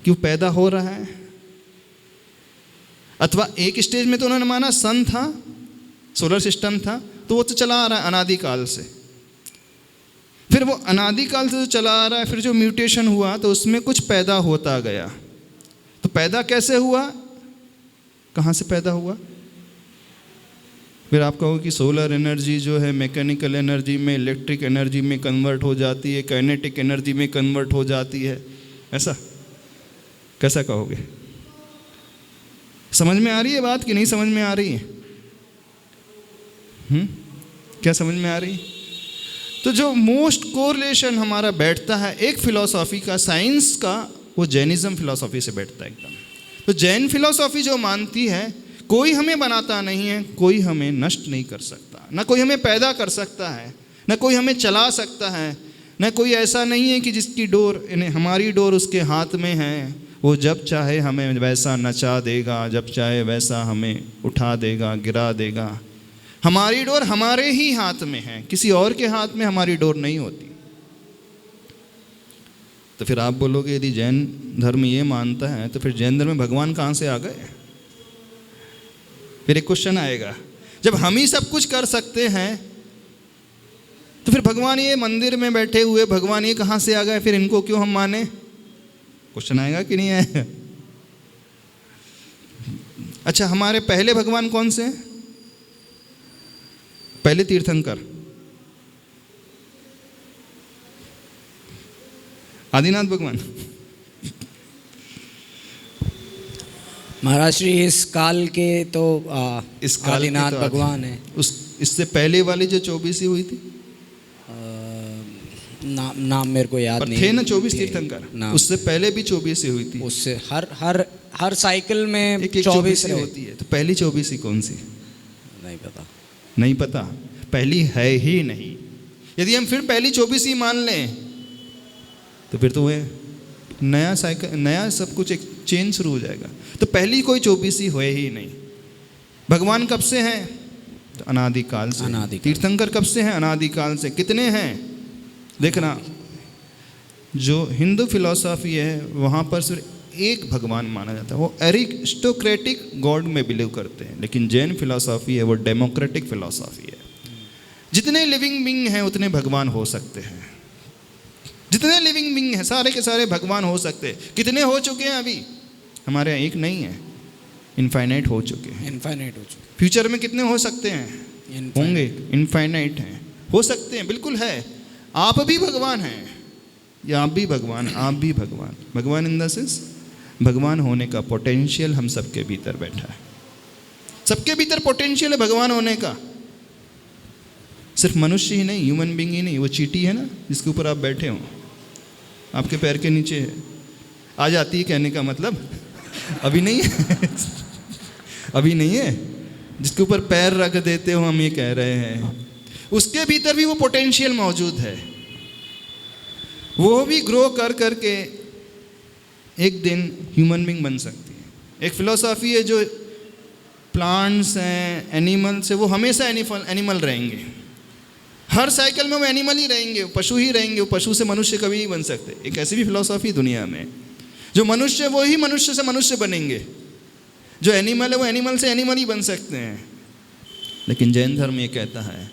कि वो पैदा हो रहा है, अथवा एक स्टेज में तो उन्होंने माना सन था, सोलर सिस्टम था, तो वो तो चला आ रहा है अनादिकाल से। फिर वो अनादिकाल से जो चला आ रहा है, फिर जो म्यूटेशन हुआ तो उसमें कुछ पैदा होता गया। तो पैदा कैसे हुआ, कहाँ से पैदा हुआ, फिर आप कहो कि सोलर एनर्जी जो है मैकेनिकल एनर्जी में, इलेक्ट्रिक एनर्जी में कन्वर्ट हो जाती है, काइनेटिक एनर्जी में कन्वर्ट हो जाती है, ऐसा कैसा कहोगे? समझ में आ रही है बात कि नहीं समझ में आ रही है? क्या समझ में आ रही है? तो जो मोस्ट कोरिलेशन हमारा बैठता है एक फिलॉसॉफी का, साइंस का, वो जैनिज्म फिलॉसॉफी से बैठता है एकदम। तो जैन फिलॉसॉफी जो मानती है कोई हमें बनाता नहीं है, कोई हमें नष्ट नहीं कर सकता, ना कोई हमें पैदा कर सकता है, ना कोई हमें चला सकता है, ना कोई ऐसा नहीं है कि जिसकी डोर, हमारी डोर उसके हाथ में है, वो जब चाहे हमें वैसा नचा देगा, जब चाहे वैसा हमें उठा देगा, गिरा देगा। हमारी डोर हमारे ही हाथ में है, किसी और के हाथ में हमारी डोर नहीं होती। तो फिर आप बोलोगे यदि जैन धर्म ये मानता है तो फिर जैन धर्म में भगवान कहाँ से आ गए? फिर एक क्वेश्चन आएगा, जब हम ही सब कुछ कर सकते हैं तो फिर भगवान ये मंदिर में बैठे हुए भगवान ये कहाँ से आ गए, फिर इनको क्यों हम माने? क्वेश्चन आएगा कि नहीं आएगा? अच्छा, हमारे पहले भगवान कौन से हैं? पहले तीर्थंकर आदिनाथ भगवान। महाराज श्री इस काल के तो इस काल आदिनाथ तो भगवान है। इससे पहले वाली जो 24 हुई थी, नाम मेरे को याद नहीं थे ना 24 तीर्थंकर, उससे पहले भी 24 हुई थी। उससे हर साइकिल में एक 24 होती है। तो पहली 24 कौन सी? नहीं पता। नहीं पता, पहली है ही नहीं। यदि हम फिर पहली 24 ही मान लें तो फिर तो वह नया साइकिल, नया सब कुछ एक चेंज शुरू हो जाएगा। तो पहली कोई 24 ही हुए ही नहीं। भगवान कब से हैं? तो अनादिकाल से। तीर्थंकर कब से हैं? अनादिकाल से। कितने हैं? देखना, जो हिंदू फिलॉसफी है वहाँ पर सिर्फ एक भगवान माना जाता है, वो एरिस्टोक्रेटिक गॉड में बिलीव करते हैं। लेकिन जैन फिलॉसफी है वो डेमोक्रेटिक फिलॉसफी है। जितने लिविंग बीइंग हैं उतने भगवान हो सकते हैं। जितने लिविंग बीइंग हैं सारे के सारे भगवान हो सकते हैं। कितने हो चुके हैं अभी? हमारे यहाँ एक नहीं है, इनफाइनाइट हो चुके हैं। इनफाइनाइट हो चुके। फ्यूचर में कितने हो सकते हैं? होंगे, इनफाइनाइट हैं, हो सकते हैं, बिल्कुल है। आप भी भगवान हैं, या आप भी भगवान, आप भी भगवान। भगवान इन द सेंस भगवान होने का पोटेंशियल हम सबके भीतर बैठा है। सबके भीतर पोटेंशियल है भगवान होने का। सिर्फ मनुष्य ही नहीं, ह्यूमन बीइंग ही नहीं, वो चींटी है ना जिसके ऊपर आप बैठे हो, आपके पैर के नीचे है, आ जाती है, कहने का मतलब अभी नहीं है अभी नहीं है, जिसके ऊपर पैर रख देते हो, हम ये कह रहे हैं उसके भीतर भी वो पोटेंशियल मौजूद है। वो भी ग्रो कर करके एक दिन ह्यूमन बीइंग बन सकती है। एक फिलॉसफी है जो प्लांट्स हैं, एनिमल्स है, वो हमेशा एनिमल रहेंगे। हर साइकिल में वो एनिमल ही रहेंगे, वो पशु ही रहेंगे। वो पशु से मनुष्य कभी नहीं बन सकते। एक ऐसी भी फिलॉसफी दुनिया में, जो मनुष्य वो ही मनुष्य से मनुष्य बनेंगे, जो एनिमल है वो एनिमल से एनिमल ही बन सकते हैं। लेकिन जैन धर्म ये कहता है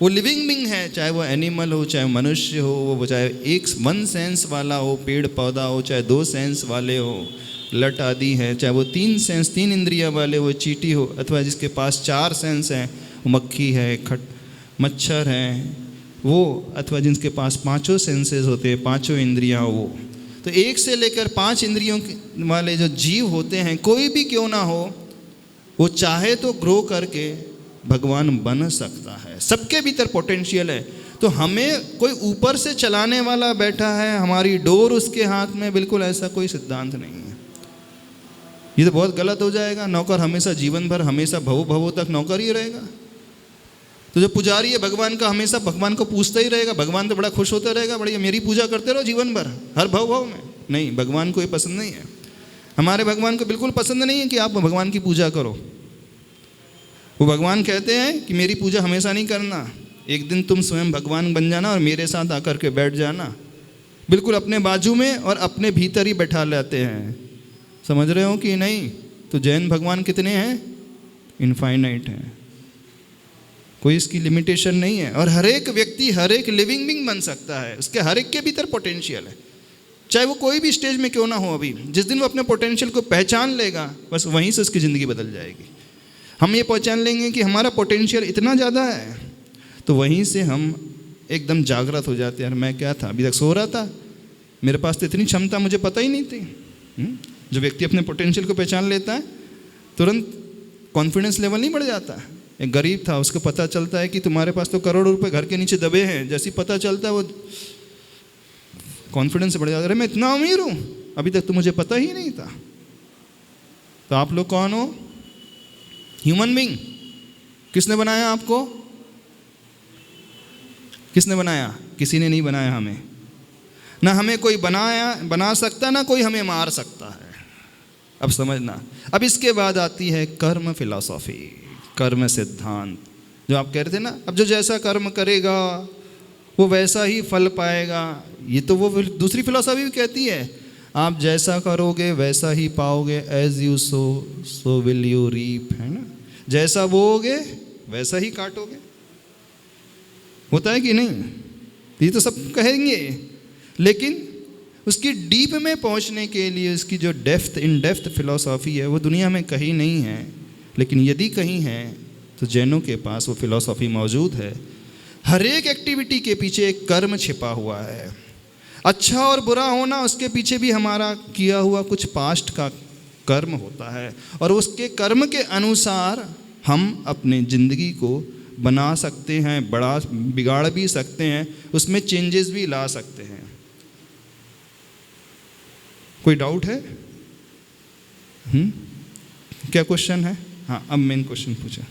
वो लिविंग बीइंग है, चाहे वो एनिमल हो, चाहे मनुष्य हो, वो चाहे एक 1 सेंस वाला हो, पेड़ पौधा हो, चाहे 2 सेंस वाले हो, लट आदि है, चाहे वो 3 सेंस 3 इंद्रिया वाले वो चींटी हो, अथवा जिसके पास 4 सेंस हैं, वो मक्खी है, मच्छर है वो, अथवा जिनके पास 5 सेंसेस होते हैं, 5 इंद्रियां वो। तो 1 से लेकर 5 इंद्रियों वाले जो जीव होते हैं, कोई भी क्यों ना हो, वो चाहे तो ग्रो करके भगवान बन सकता है। सबके भीतर पोटेंशियल है। तो हमें कोई ऊपर से चलाने वाला बैठा है, हमारी डोर उसके हाथ में, बिल्कुल ऐसा कोई सिद्धांत नहीं है। ये तो बहुत गलत हो जाएगा। नौकर हमेशा जीवन भर हमेशा भवों तक नौकर ही रहेगा। तो जो पुजारी है भगवान का, हमेशा भगवान को पूछता ही रहेगा। भगवान तो बड़ा खुश होता रहेगा, बड़ी मेरी पूजा करते रहो जीवन भर, हर भव में। नहीं, भगवान को ये पसंद नहीं है। हमारे भगवान को बिल्कुल पसंद नहीं है कि आप भगवान की पूजा करो। वो भगवान कहते हैं कि मेरी पूजा हमेशा नहीं करना, एक दिन तुम स्वयं भगवान बन जाना और मेरे साथ आकर के बैठ जाना, बिल्कुल अपने बाजू में और अपने भीतर ही बैठा लेते हैं। समझ रहे हो कि नहीं? तो जैन भगवान कितने हैं? इनफाइनाइट हैं, कोई इसकी लिमिटेशन नहीं है। और हर एक व्यक्ति, हर एक लिविंग बीइंग बन सकता है। उसके हर एक के भीतर पोटेंशियल है, चाहे वो कोई भी स्टेज में क्यों ना हो। अभी जिस दिन वो अपने पोटेंशियल को पहचान लेगा, बस वहीं से उसकी ज़िंदगी बदल जाएगी। हम ये पहचान लेंगे कि हमारा पोटेंशियल इतना ज़्यादा है, तो वहीं से हम एकदम जागृत हो जाते हैं। यार मैं क्या था, अभी तक सो रहा था, मेरे पास तो इतनी क्षमता मुझे पता ही नहीं थी। जो व्यक्ति अपने पोटेंशियल को पहचान लेता है, तुरंत कॉन्फिडेंस लेवल नहीं बढ़ जाता। एक गरीब था, उसको पता चलता है कि तुम्हारे पास तो करोड़ों रुपए घर के नीचे दबे हैं, जैसे ही पता चलता है वो कॉन्फिडेंस बढ़ जाता है, अरे मैं इतना अमीर हूँ, अभी तक तो मुझे पता ही नहीं था। तो आप लोग कौन हो? Human being. किसने बनाया आपको? किसने बनाया? किसी ने नहीं बनाया हमें। ना हमें कोई बना सकता, ना कोई हमें मार सकता है। अब समझना। अब इसके बाद आती है कर्म फिलॉसफी, कर्म सिद्धांत, जो आप कह रहे थे ना, अब जो जैसा कर्म करेगा वो वैसा ही फल पाएगा। ये तो वो दूसरी फिलॉसफी भी कहती है, आप जैसा करोगे वैसा ही पाओगे, as you sow will you reap, है ना। जैसा बोओगे वैसा ही काटोगे। होता है कि नहीं? ये तो सब कहेंगे, लेकिन उसकी डीप में पहुंचने के लिए उसकी जो डेप्थ इन डेप्थ फिलॉसफी है वो दुनिया में कहीं नहीं है। लेकिन यदि कहीं है तो जैनों के पास वो फिलॉसफी मौजूद है। हर एक एक्टिविटी के पीछे एक कर्म छिपा हुआ है। अच्छा और बुरा होना, उसके पीछे भी हमारा किया हुआ कुछ पास्ट का कर्म होता है, और उसके कर्म के अनुसार हम अपने ज़िंदगी को बना सकते हैं, बिगाड़ भी सकते हैं, उसमें चेंजेस भी ला सकते हैं। कोई डाउट है? क्या क्वेश्चन है? हाँ, अब मेन क्वेश्चन पूछा।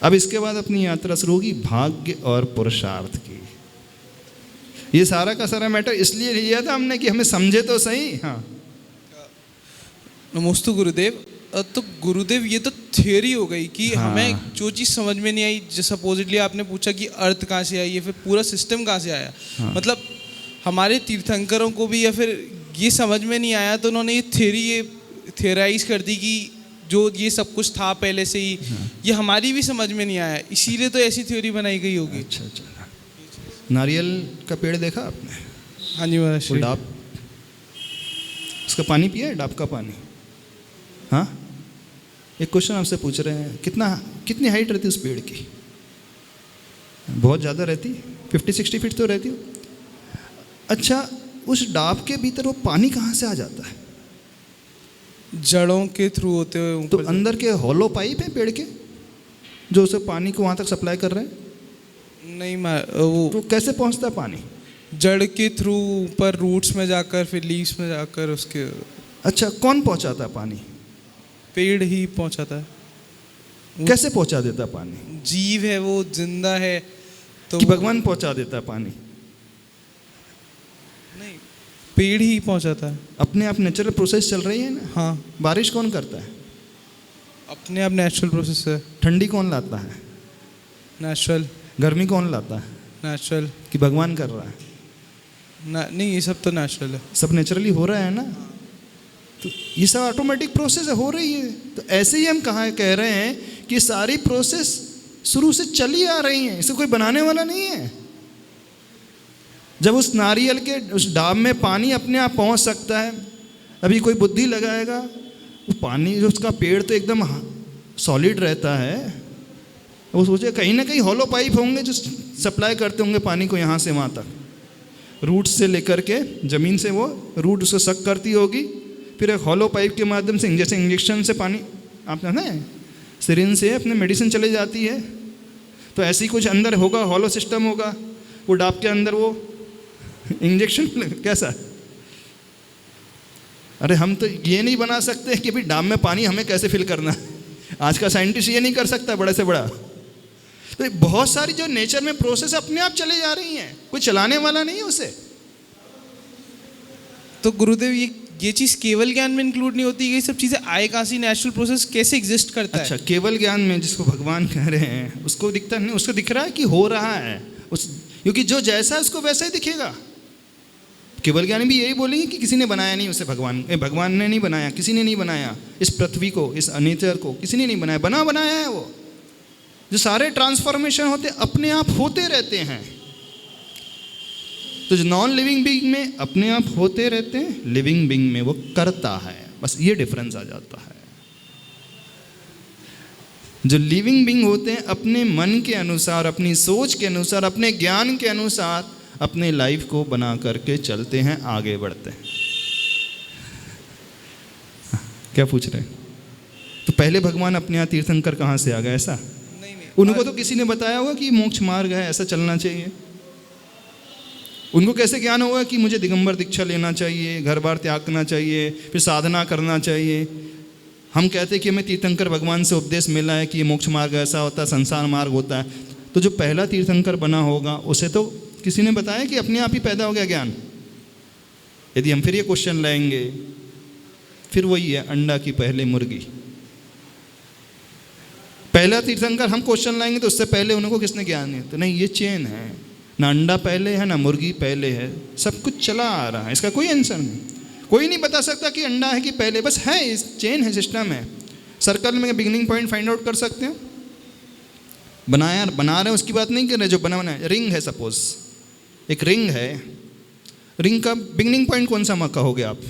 अब इसके बाद अपनी यात्रा शुरू होगी भाग्य और पुरुषार्थ की। ये सारा का सारा मैटर इसलिए लिया था हमने कि हमें समझे तो सही। हाँ, नमस्ते गुरुदेव। तो गुरुदेव ये तो थियोरी हो गई कि हाँ। हमें जो चीज़ समझ में नहीं आई, जैसे सपोजिटली आपने पूछा कि अर्थ कहाँ से आई, या फिर पूरा सिस्टम कहाँ से आया। हाँ। मतलब हमारे तीर्थंकरों को भी या फिर ये समझ में नहीं आया, तो उन्होंने ये थियोरी ये थियोराइज कर दी कि जो ये सब कुछ था पहले से ही। हाँ। ये हमारी भी समझ में नहीं आया, इसीलिए तो ऐसी थ्योरी बनाई गई होगी। अच्छा अच्छा। नारियल का पेड़ देखा आपने? हाँ जी महाराज। वो डाब, उसका पानी पिया है? डाब का पानी। हाँ, एक क्वेश्चन आपसे पूछ रहे हैं, कितनी हाइट रहती है उस पेड़ की? बहुत ज़्यादा रहती, 50-60 फीट तो रहती हो। अच्छा, उस डाब के भीतर वो पानी कहाँ से आ जाता है? जड़ों के थ्रू होते हुए तो ऊपर अंदर के हॉलो पाइप है पेड़ के जो उसे पानी को वहाँ तक सप्लाई कर रहे हैं? नहीं, वो तो कैसे पहुँचता है पानी? जड़ के थ्रू ऊपर रूट्स में जाकर फिर लीव्स में जाकर उसके। अच्छा, कौन पहुँचाता है पानी? पेड़ ही पहुंचाता है। कैसे पहुँचा देता है पानी? जीव है, वो जिंदा है, तो कि भगवान पहुँचा देता है पानी? नहीं, पेड़ ही पहुंचाता है। अपने आप नेचुरल प्रोसेस चल रही है ना। हाँ, बारिश कौन करता है? अपने आप नेचुरल प्रोसेस है। ठंडी कौन लाता है? नेचुरल। गर्मी कौन लाता है? नेचुरल। कि भगवान कर रहा है? नहीं, ये सब तो नेचुरल है। सब नेचुरली हो रहा है ना, तो ये सब ऑटोमेटिक प्रोसेस हो रही है। तो ऐसे ही हम कह रहे हैं कि सारी प्रोसेस शुरू से चली आ रही है, इसे कोई बनाने वाला नहीं है। जब उस नारियल के उस डाब में पानी अपने आप पहुंच सकता है, अभी कोई बुद्धि लगाएगा, वो पानी जो उसका पेड़ तो एकदम सॉलिड रहता है, वो सोचे कहीं ना कहीं हॉलो पाइप होंगे जो सप्लाई करते होंगे पानी को यहाँ से वहाँ तक, रूट से लेकर के ज़मीन से वो रूट उसको सक करती होगी, फिर एक हॉलो पाइप के माध्यम से जैसे इंजेक्शन से पानी आप जानते हैं सिरिंज से अपने मेडिसिन चले जाती है, तो ऐसे ही कुछ अंदर होगा, हॉलो सिस्टम होगा, वो डाब के अंदर वो इंजेक्शन कैसा। अरे हम तो ये नहीं बना सकते कि भाई डाब में पानी हमें कैसे फिल करना है, आज का साइंटिस्ट ये नहीं कर सकता बड़े से बड़ा। तो बहुत सारी जो नेचर में प्रोसेस अपने आप चले जा रही हैं, कोई चलाने वाला नहीं है उसे। तो गुरुदेव ये चीज़ केवल ज्ञान में इंक्लूड नहीं होती, ये सब चीज़ें आए कहाँ से, नेचुरल प्रोसेस कैसे एग्जिस्ट करता है? अच्छा, केवल ज्ञान में जिसको भगवान कह रहे हैं उसको दिखता नहीं, उसको दिख रहा है कि हो रहा है क्योंकि जो जैसा है उसको वैसा ही दिखेगा। केवल ज्ञानी भी यही बोलेंगे कि किसी ने बनाया नहीं उसे, भगवान ने नहीं बनाया, किसी ने नहीं बनाया इस पृथ्वी को, इस नेचर को किसी ने नहीं बनाया, बनाया है वो। जो सारे ट्रांसफॉर्मेशन होते अपने आप होते रहते हैं। तो जो नॉन लिविंग बीइंग में अपने आप होते रहते हैं, लिविंग बीइंग में वो करता है, बस ये डिफरेंस आ जाता है। जो लिविंग बीइंग होते हैं अपने मन के अनुसार, अपनी सोच के अनुसार, अपने ज्ञान के अनुसार अपने लाइफ को बना करके चलते हैं, आगे बढ़ते हैं। क्या पूछ रहे हैं? तो पहले भगवान अपने यहाँ तीर्थंकर कहाँ से आ गए? ऐसा नहीं नहीं, उनको तो किसी ने बताया होगा कि मोक्ष मार्ग है, ऐसा चलना चाहिए। उनको कैसे ज्ञान होगा कि मुझे दिगंबर दीक्षा लेना चाहिए, घर बार त्यागना चाहिए, फिर साधना करना चाहिए। हम कहते हैं कि हमें तीर्थंकर भगवान से उपदेश मिला है कि ये मोक्ष मार्ग ऐसा होता है, संसार मार्ग होता है। तो जो पहला तीर्थंकर बना होगा उसे तो किसी ने बताया कि अपने आप ही पैदा हो गया ज्ञान? यदि हम फिर ये क्वेश्चन लाएंगे, फिर वही है अंडा की पहले मुर्गी। पहला तीर्थंकर हम क्वेश्चन लाएंगे तो उससे पहले उनको किसने ज्ञान दिया? तो नहीं, ये चेन है, ना अंडा पहले है ना मुर्गी पहले है, सब कुछ चला आ रहा है, इसका कोई आंसर नहीं। कोई नहीं बता सकता कि अंडा है कि पहले, बस है, इस चेन है, सिस्टम है। सर्कल में बिगिनिंग पॉइंट फाइंड आउट कर सकते हो। बना रहे हैं उसकी बात नहीं कर रहे, जो बना है। रिंग है, सपोज एक रिंग है, रिंग का बिगिनिंग पॉइंट कौन सा कहोगे आप?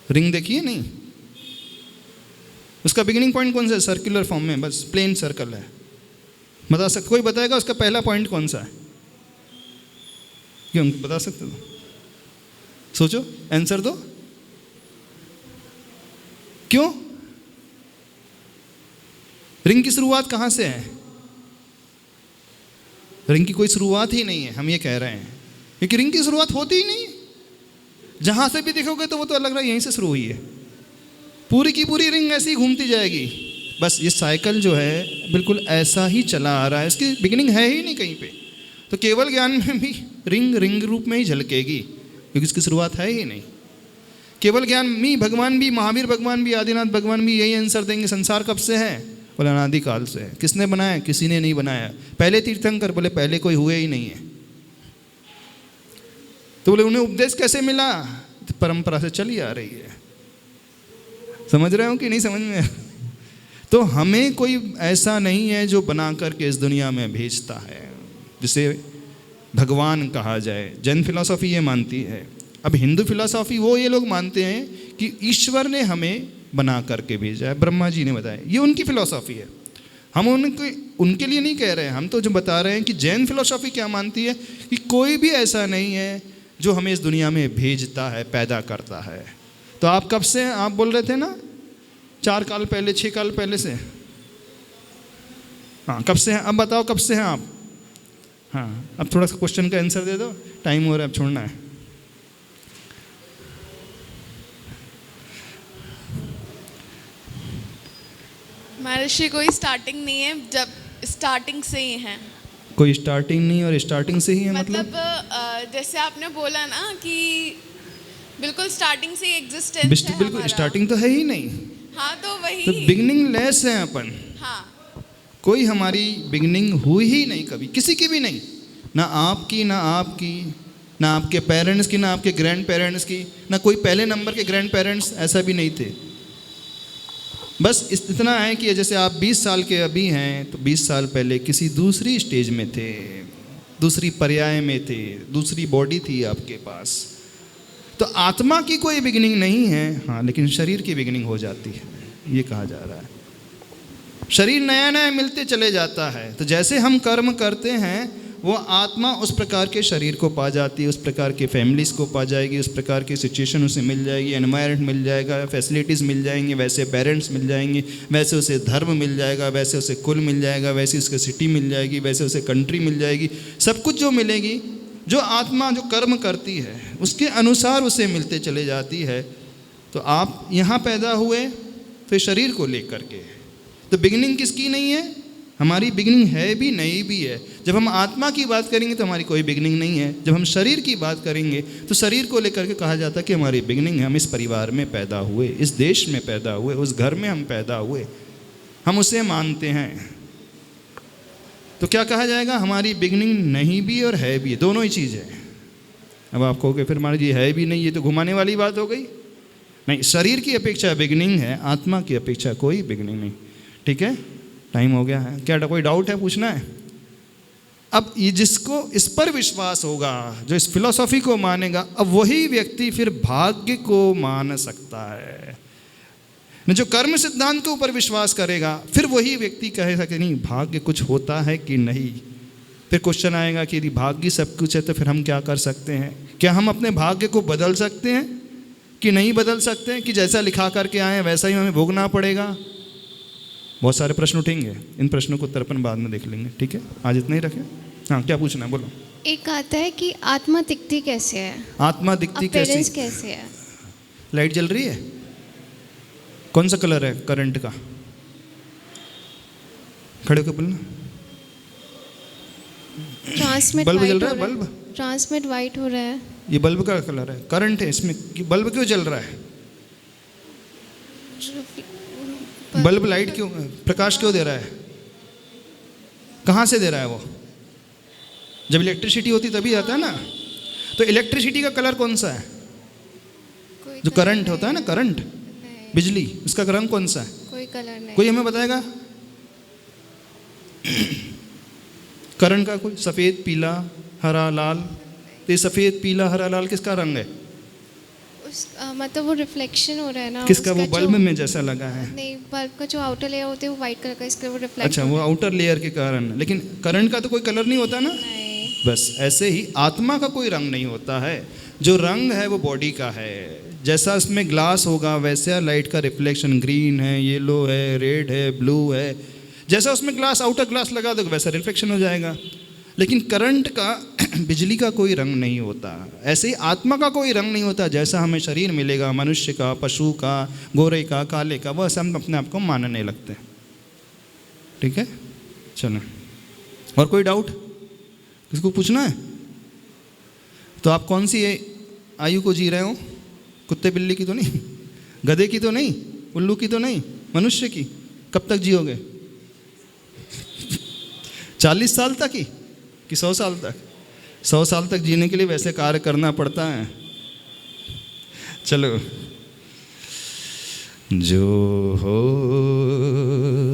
रिंग देखिए नहीं, उसका बिगिनिंग पॉइंट कौन सा है? सर्कुलर फॉर्म में, बस प्लेन सर्कल है। बता सकते? कोई बताएगा उसका पहला पॉइंट कौन सा है? क्यों बता सकते हो? सोचो, आंसर दो। क्यों? रिंग की शुरुआत कहां से है? रिंग की कोई शुरुआत ही नहीं है, हम ये कह रहे हैं, क्योंकि रिंग की शुरुआत होती ही नहीं है। जहां से भी देखोगे तो वो तो लग रहा है यहीं से शुरू हुई है। पूरी की पूरी रिंग ऐसी ही घूमती जाएगी। बस ये साइकिल जो है बिल्कुल ऐसा ही चला आ रहा है, इसकी बिगिनिंग है ही नहीं कहीं पे। तो केवल ज्ञान में भी रिंग रूप में ही झलकेगी, क्योंकि इसकी शुरुआत है ही नहीं। केवल ज्ञान में भगवान भी, महावीर भगवान भी, आदिनाथ भगवान भी यही आंसर देंगे, संसार कब से है? बोले अनादिकाल से है। किसने बनाया? किसी ने नहीं बनाया। पहले तीर्थंकर बोले पहले कोई हुए ही नहीं है। तो बोले उन्हें उपदेश कैसे मिला? तो परंपरा से चली आ रही है। समझ रहे हो कि नहीं समझ में? तो हमें कोई ऐसा नहीं है जो बना करके इस दुनिया में भेजता है, जिसे भगवान कहा जाए। जैन फिलॉसफी ये मानती है। अब हिंदू फिलॉसफी वो ये लोग मानते हैं कि ईश्वर ने हमें बना करके भेजा है, ब्रह्मा जी ने बताया, ये उनकी फिलॉसफी है। हम उनके लिए नहीं कह रहे हैं, हम तो जो बता रहे हैं कि जैन फिलॉसफी क्या मानती है कि कोई भी ऐसा नहीं है जो हमें इस दुनिया में भेजता है, पैदा करता है। तो आप कब से, आप बोल रहे थे ना 4 काल पहले, 6 काल पहले से, हाँ कब से हैं? अब बताओ कब से हैं आप? हाँ अब थोड़ा सा क्वेश्चन का आंसर दे दो, टाइम हो रहा है, अब छोड़ना है। महर्षि कोई स्टार्टिंग नहीं है, जब स्टार्टिंग से ही है। कोई स्टार्टिंग नहीं और स्टार्टिंग से ही है मतलब जैसे आपने बोला ना कि बिल्कुल स्टार्टिंग से एग्जिस्टेंस है बिल्कुल हमारा। स्टार्टिंग तो है ही नहीं। हाँ तो वही तो बिगनिंग लेस है अपन। हाँ कोई हमारी बिगनिंग हुई ही नहीं कभी, किसी की भी नहीं, ना आपकी ना आपकी, ना आपके पेरेंट्स की, ना आपके ग्रैंड पेरेंट्स की, ना कोई पहले नंबर के ग्रैंड पेरेंट्स ऐसा भी नहीं थे। बस इतना है कि जैसे आप 20 साल के अभी हैं तो 20 साल पहले किसी दूसरी स्टेज में थे, दूसरी पर्याय में थे, दूसरी बॉडी थी आपके पास। तो आत्मा की कोई बिगिनिंग नहीं है, हाँ, लेकिन शरीर की बिगिनिंग हो जाती है, ये कहा जा रहा है। शरीर नया नया मिलते चले जाता है। तो जैसे हम कर्म करते हैं वो आत्मा उस प्रकार के शरीर को पा जाती है, उस प्रकार के फैमिलीज़ को पा जाएगी, उस प्रकार की सिचुएशन उसे मिल जाएगी, एनवायरनमेंट मिल जाएगा, फैसिलिटीज़ मिल जाएंगी, वैसे पेरेंट्स मिल जाएंगे, वैसे उसे धर्म मिल जाएगा, वैसे उसे कुल मिल जाएगा, वैसे उसके सिटी मिल जाएगी, वैसे उसे कंट्री मिल जाएगी। सब कुछ जो मिलेगी, जो आत्मा जो कर्म करती है उसके अनुसार उसे मिलते चले जाती है। तो आप यहाँ पैदा हुए फिर शरीर को लेकर के, तो बिगिनिंग किसकी नहीं है? हमारी बिगिनिंग है भी नहीं भी है। जब हम आत्मा की बात करेंगे तो हमारी कोई बिगिनिंग नहीं है। जब हम शरीर की बात करेंगे तो शरीर को लेकर के कहा जाता है कि हमारी बिगिनिंग है, हम इस परिवार में पैदा हुए, इस देश में पैदा हुए, उस घर में हम पैदा हुए, हम उसे मानते हैं। तो क्या कहा जाएगा? हमारी बिगिनिंग नहीं भी और है भी, दोनों ही चीज़ है। अब आप कहोगे फिर मान लीजिए है भी नहीं, ये तो घुमाने वाली बात हो गई। नहीं, शरीर की अपेक्षा बिगिनिंग है, आत्मा की अपेक्षा कोई बिगिनिंग नहीं। ठीक है, टाइम हो गया है। क्या कोई डाउट है, पूछना है? अब ये जिसको इस पर विश्वास होगा, जो इस फिलॉसफी को मानेगा, अब वही व्यक्ति फिर भाग्य को मान सकता है। न जो कर्म सिद्धांत के ऊपर विश्वास करेगा, फिर वही व्यक्ति कहेगा कि नहीं भाग्य कुछ होता है कि नहीं। फिर क्वेश्चन आएगा कि यदि भाग्य सब कुछ है तो फिर हम क्या कर सकते हैं? क्या हम अपने भाग्य को बदल सकते हैं कि नहीं बदल सकते हैं, कि जैसा लिखा करके आए हैं वैसा ही हमें भोगना पड़ेगा? बहुत सारे प्रश्न उठेंगे, इन प्रश्नों को उत्तर अपन बाद में देख लेंगे, ठीक है? आज इतना ही रखें। हाँ, क्या पूछना है, बोलो। एक आता है कि आत्मा दिखती कैसे है, आत्मा दिखती अपीयरेंस कैसी? कैसे है? लाइट जल रही है? कौन सा कलर है करंट का? खड़े होकर बोलना। ट्रांसमिट बल्ब वाइट जल रहा हो है, रहा है, बल्ब? ट्रांसमिट वाइट हो रहा है। ये बल्ब का कलर है, करंट है इसमें। बल्ब क्यों जल रहा है? बल्ब लाइट क्यों, प्रकाश क्यों दे रहा है? कहाँ से दे रहा है वो? जब इलेक्ट्रिसिटी होती तभी आता है ना। तो इलेक्ट्रिसिटी का कलर कौन सा है? कोई जो कलर करंट होता है ना, करंट, नहीं, बिजली, उसका रंग कौन सा है? कोई कलर नहीं। कोई हमें बताएगा? करंट का कोई? सफ़ेद, पीला, हरा, लाल। तो ये सफ़ेद, पीला, हरा, लाल किसका रंग है? मतलब वो रिफ्लेक्शन हो रहा है ना किसका? वो उसका बल्ब जो- में जैसा लगा है। नहीं, बल्ब का जो आउटर लेयर होती है वो वाइट कलर का, इसका वो रिफ्लेक्ट अच्छा, वो आउटर लेयर के कारण। लेकिन करंट का तो कोई कलर नहीं होता ना। नहीं। बस ऐसे ही आत्मा का कोई रंग नहीं होता है। जो रंग है वो बॉडी का है। जैसा इसमें ग्लास होगा वैसे लाइट का रिफ्लेक्शन, ग्रीन है, येलो है, रेड है, ब्लू है। जैसा उसमें ग्लास, आउटर ग्लास लगा दो वैसा रिफ्लेक्शन हो जाएगा। लेकिन करंट का, बिजली का कोई रंग नहीं होता। ऐसे ही आत्मा का कोई रंग नहीं होता। जैसा हमें शरीर मिलेगा, मनुष्य का, पशु का, गोरे का, काले का, वह हम अपने आप को मानने लगते हैं। ठीक है, चलो। और कोई डाउट किसको पूछना है? तो आप कौन सी आयु को जी रहे हो? कुत्ते बिल्ली की तो नहीं, गधे की तो नहीं, उल्लू की तो नहीं, मनुष्य की। कब तक जियोगे? 40 साल तक ही कि 100 साल तक? 100 साल तक जीने के लिए वैसे कार्य करना पड़ता है। चलो। जो हो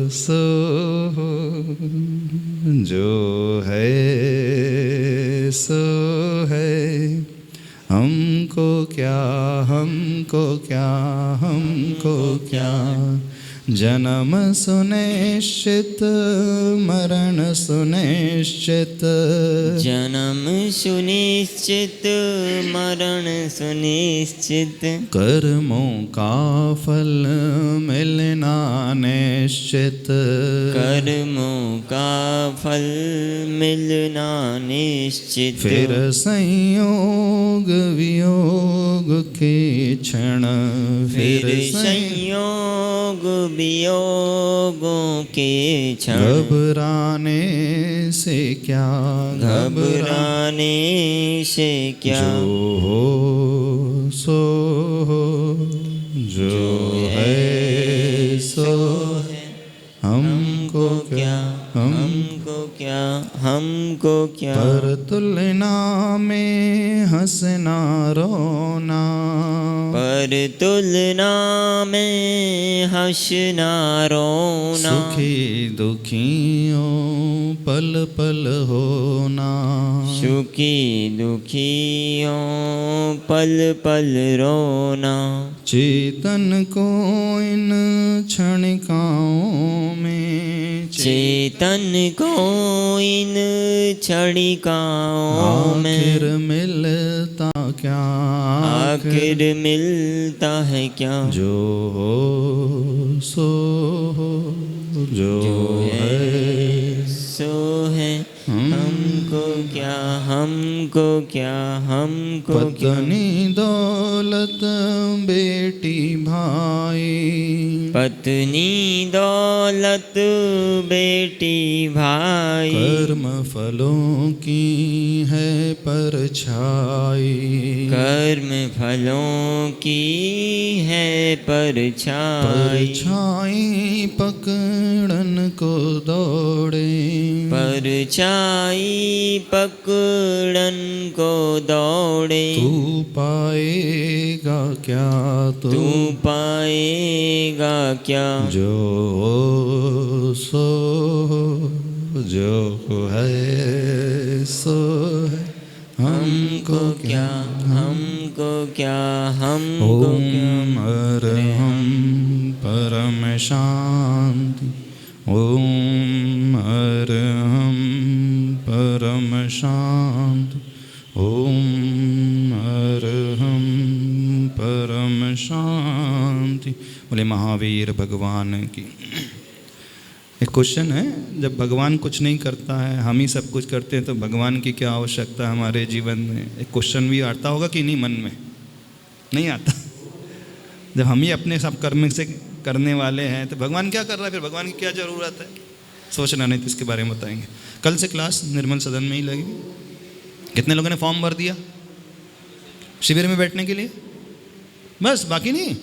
सो हो, जो है सो है, हमको क्या, हमको क्या, हमको क्या। जन्म सुनिश्चित, मरण सुनिश्चित। जन्म सुनिश्चित, मरण सुनिश्चित। कर्मों का फल मिलना निश्चित। कर्मों का फल मिलना निश्चित। फिर संयोग वियोग के क्षण, फिर संयोग वियोगों के क्षण। घबराने से क्या, घबराने से क्या। जो हो सो हो, जो है सो है, हमको क्या, हमको क्या, हमको क्या। पर तुलना में हंसना रोना। पर तुलना में हंसना रोना। सुखी दुखियों पल पल होना। सुखी दुखियों पल पल रोना। चेतन को इन क्षणिकाओं में, चेतन को इन क्षणिकाओं में। आखिर मिलता क्या, आखिर मिलता है क्या। जो हो सो हो, जो है सो है, हमको क्या, हमको क्या, हमको क्या। पत्नी दौलत बेटी भाई। पत्नी दौलत बेटी भाई। कर्म फलों की है परछाई। कर्म फलों की है परछाई। परछाई पकड़न को दौड़े। परछाई पकड़न को दौड़े। तू पाएगा क्या, तू पाएगा क्या। जो सो, जो है सो है, हमको क्या, हमको क्या, हमको क्या। ओम अरहम परम शांति, ओम अरहम परम शांति, ओम अरहम परम शांति। बोले महावीर भगवान की। एक क्वेश्चन है, जब भगवान कुछ नहीं करता है, हम ही सब कुछ करते हैं, तो भगवान की क्या आवश्यकता है हमारे जीवन में? एक क्वेश्चन भी आता होगा कि नहीं मन में? नहीं आता। जब हम ही अपने सब कर्म से करने वाले हैं तो भगवान क्या कर रहा है? फिर भगवान की क्या ज़रूरत है? सोचना नहीं तो इसके बारे में बताएंगे। कल से क्लास निर्मल सदन में ही लगेगी। कितने लोगों ने फॉर्म भर दिया शिविर में बैठने के लिए? बस, बाकी नहीं।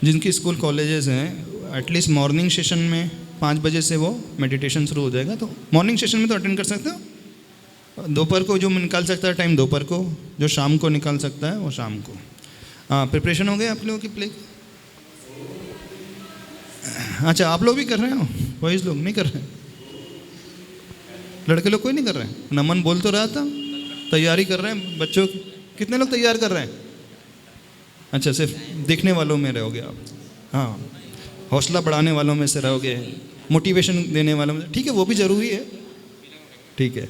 जिनकी स्कूल कॉलेजेस हैं, एटलीस्ट मॉर्निंग सेशन में 5 बजे से वो मेडिटेशन शुरू हो जाएगा, तो मॉर्निंग सेशन में तो अटेंड कर सकते हो। दोपहर को जो निकाल सकता है टाइम दोपहर को, जो शाम को निकाल सकता है वो शाम को। हाँ, प्रिपरेशन हो गया आप लोगों की प्ले? अच्छा, आप लोग भी कर रहे हो? बॉयज़ लोग नहीं कर रहे? लड़के लोग कोई नहीं कर रहे हैं? नमन बोल तो रहा था तैयारी कर रहे हैं बच्चों की। कितने लोग तैयार कर रहे हैं? अच्छा, सिर्फ देखने वालों में रहोगे आप। हाँ, हौसला बढ़ाने वालों में से रहोगे, मोटिवेशन देने वालों में। ठीक है, वो भी ज़रूरी है। ठीक है,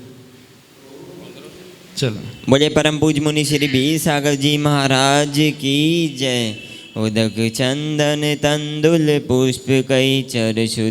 चलो। बोले परम पूज मुनि श्री बी सागर जी महाराज की जय। उदक चंदन तंदुल पुष्प कई चर शुद्ध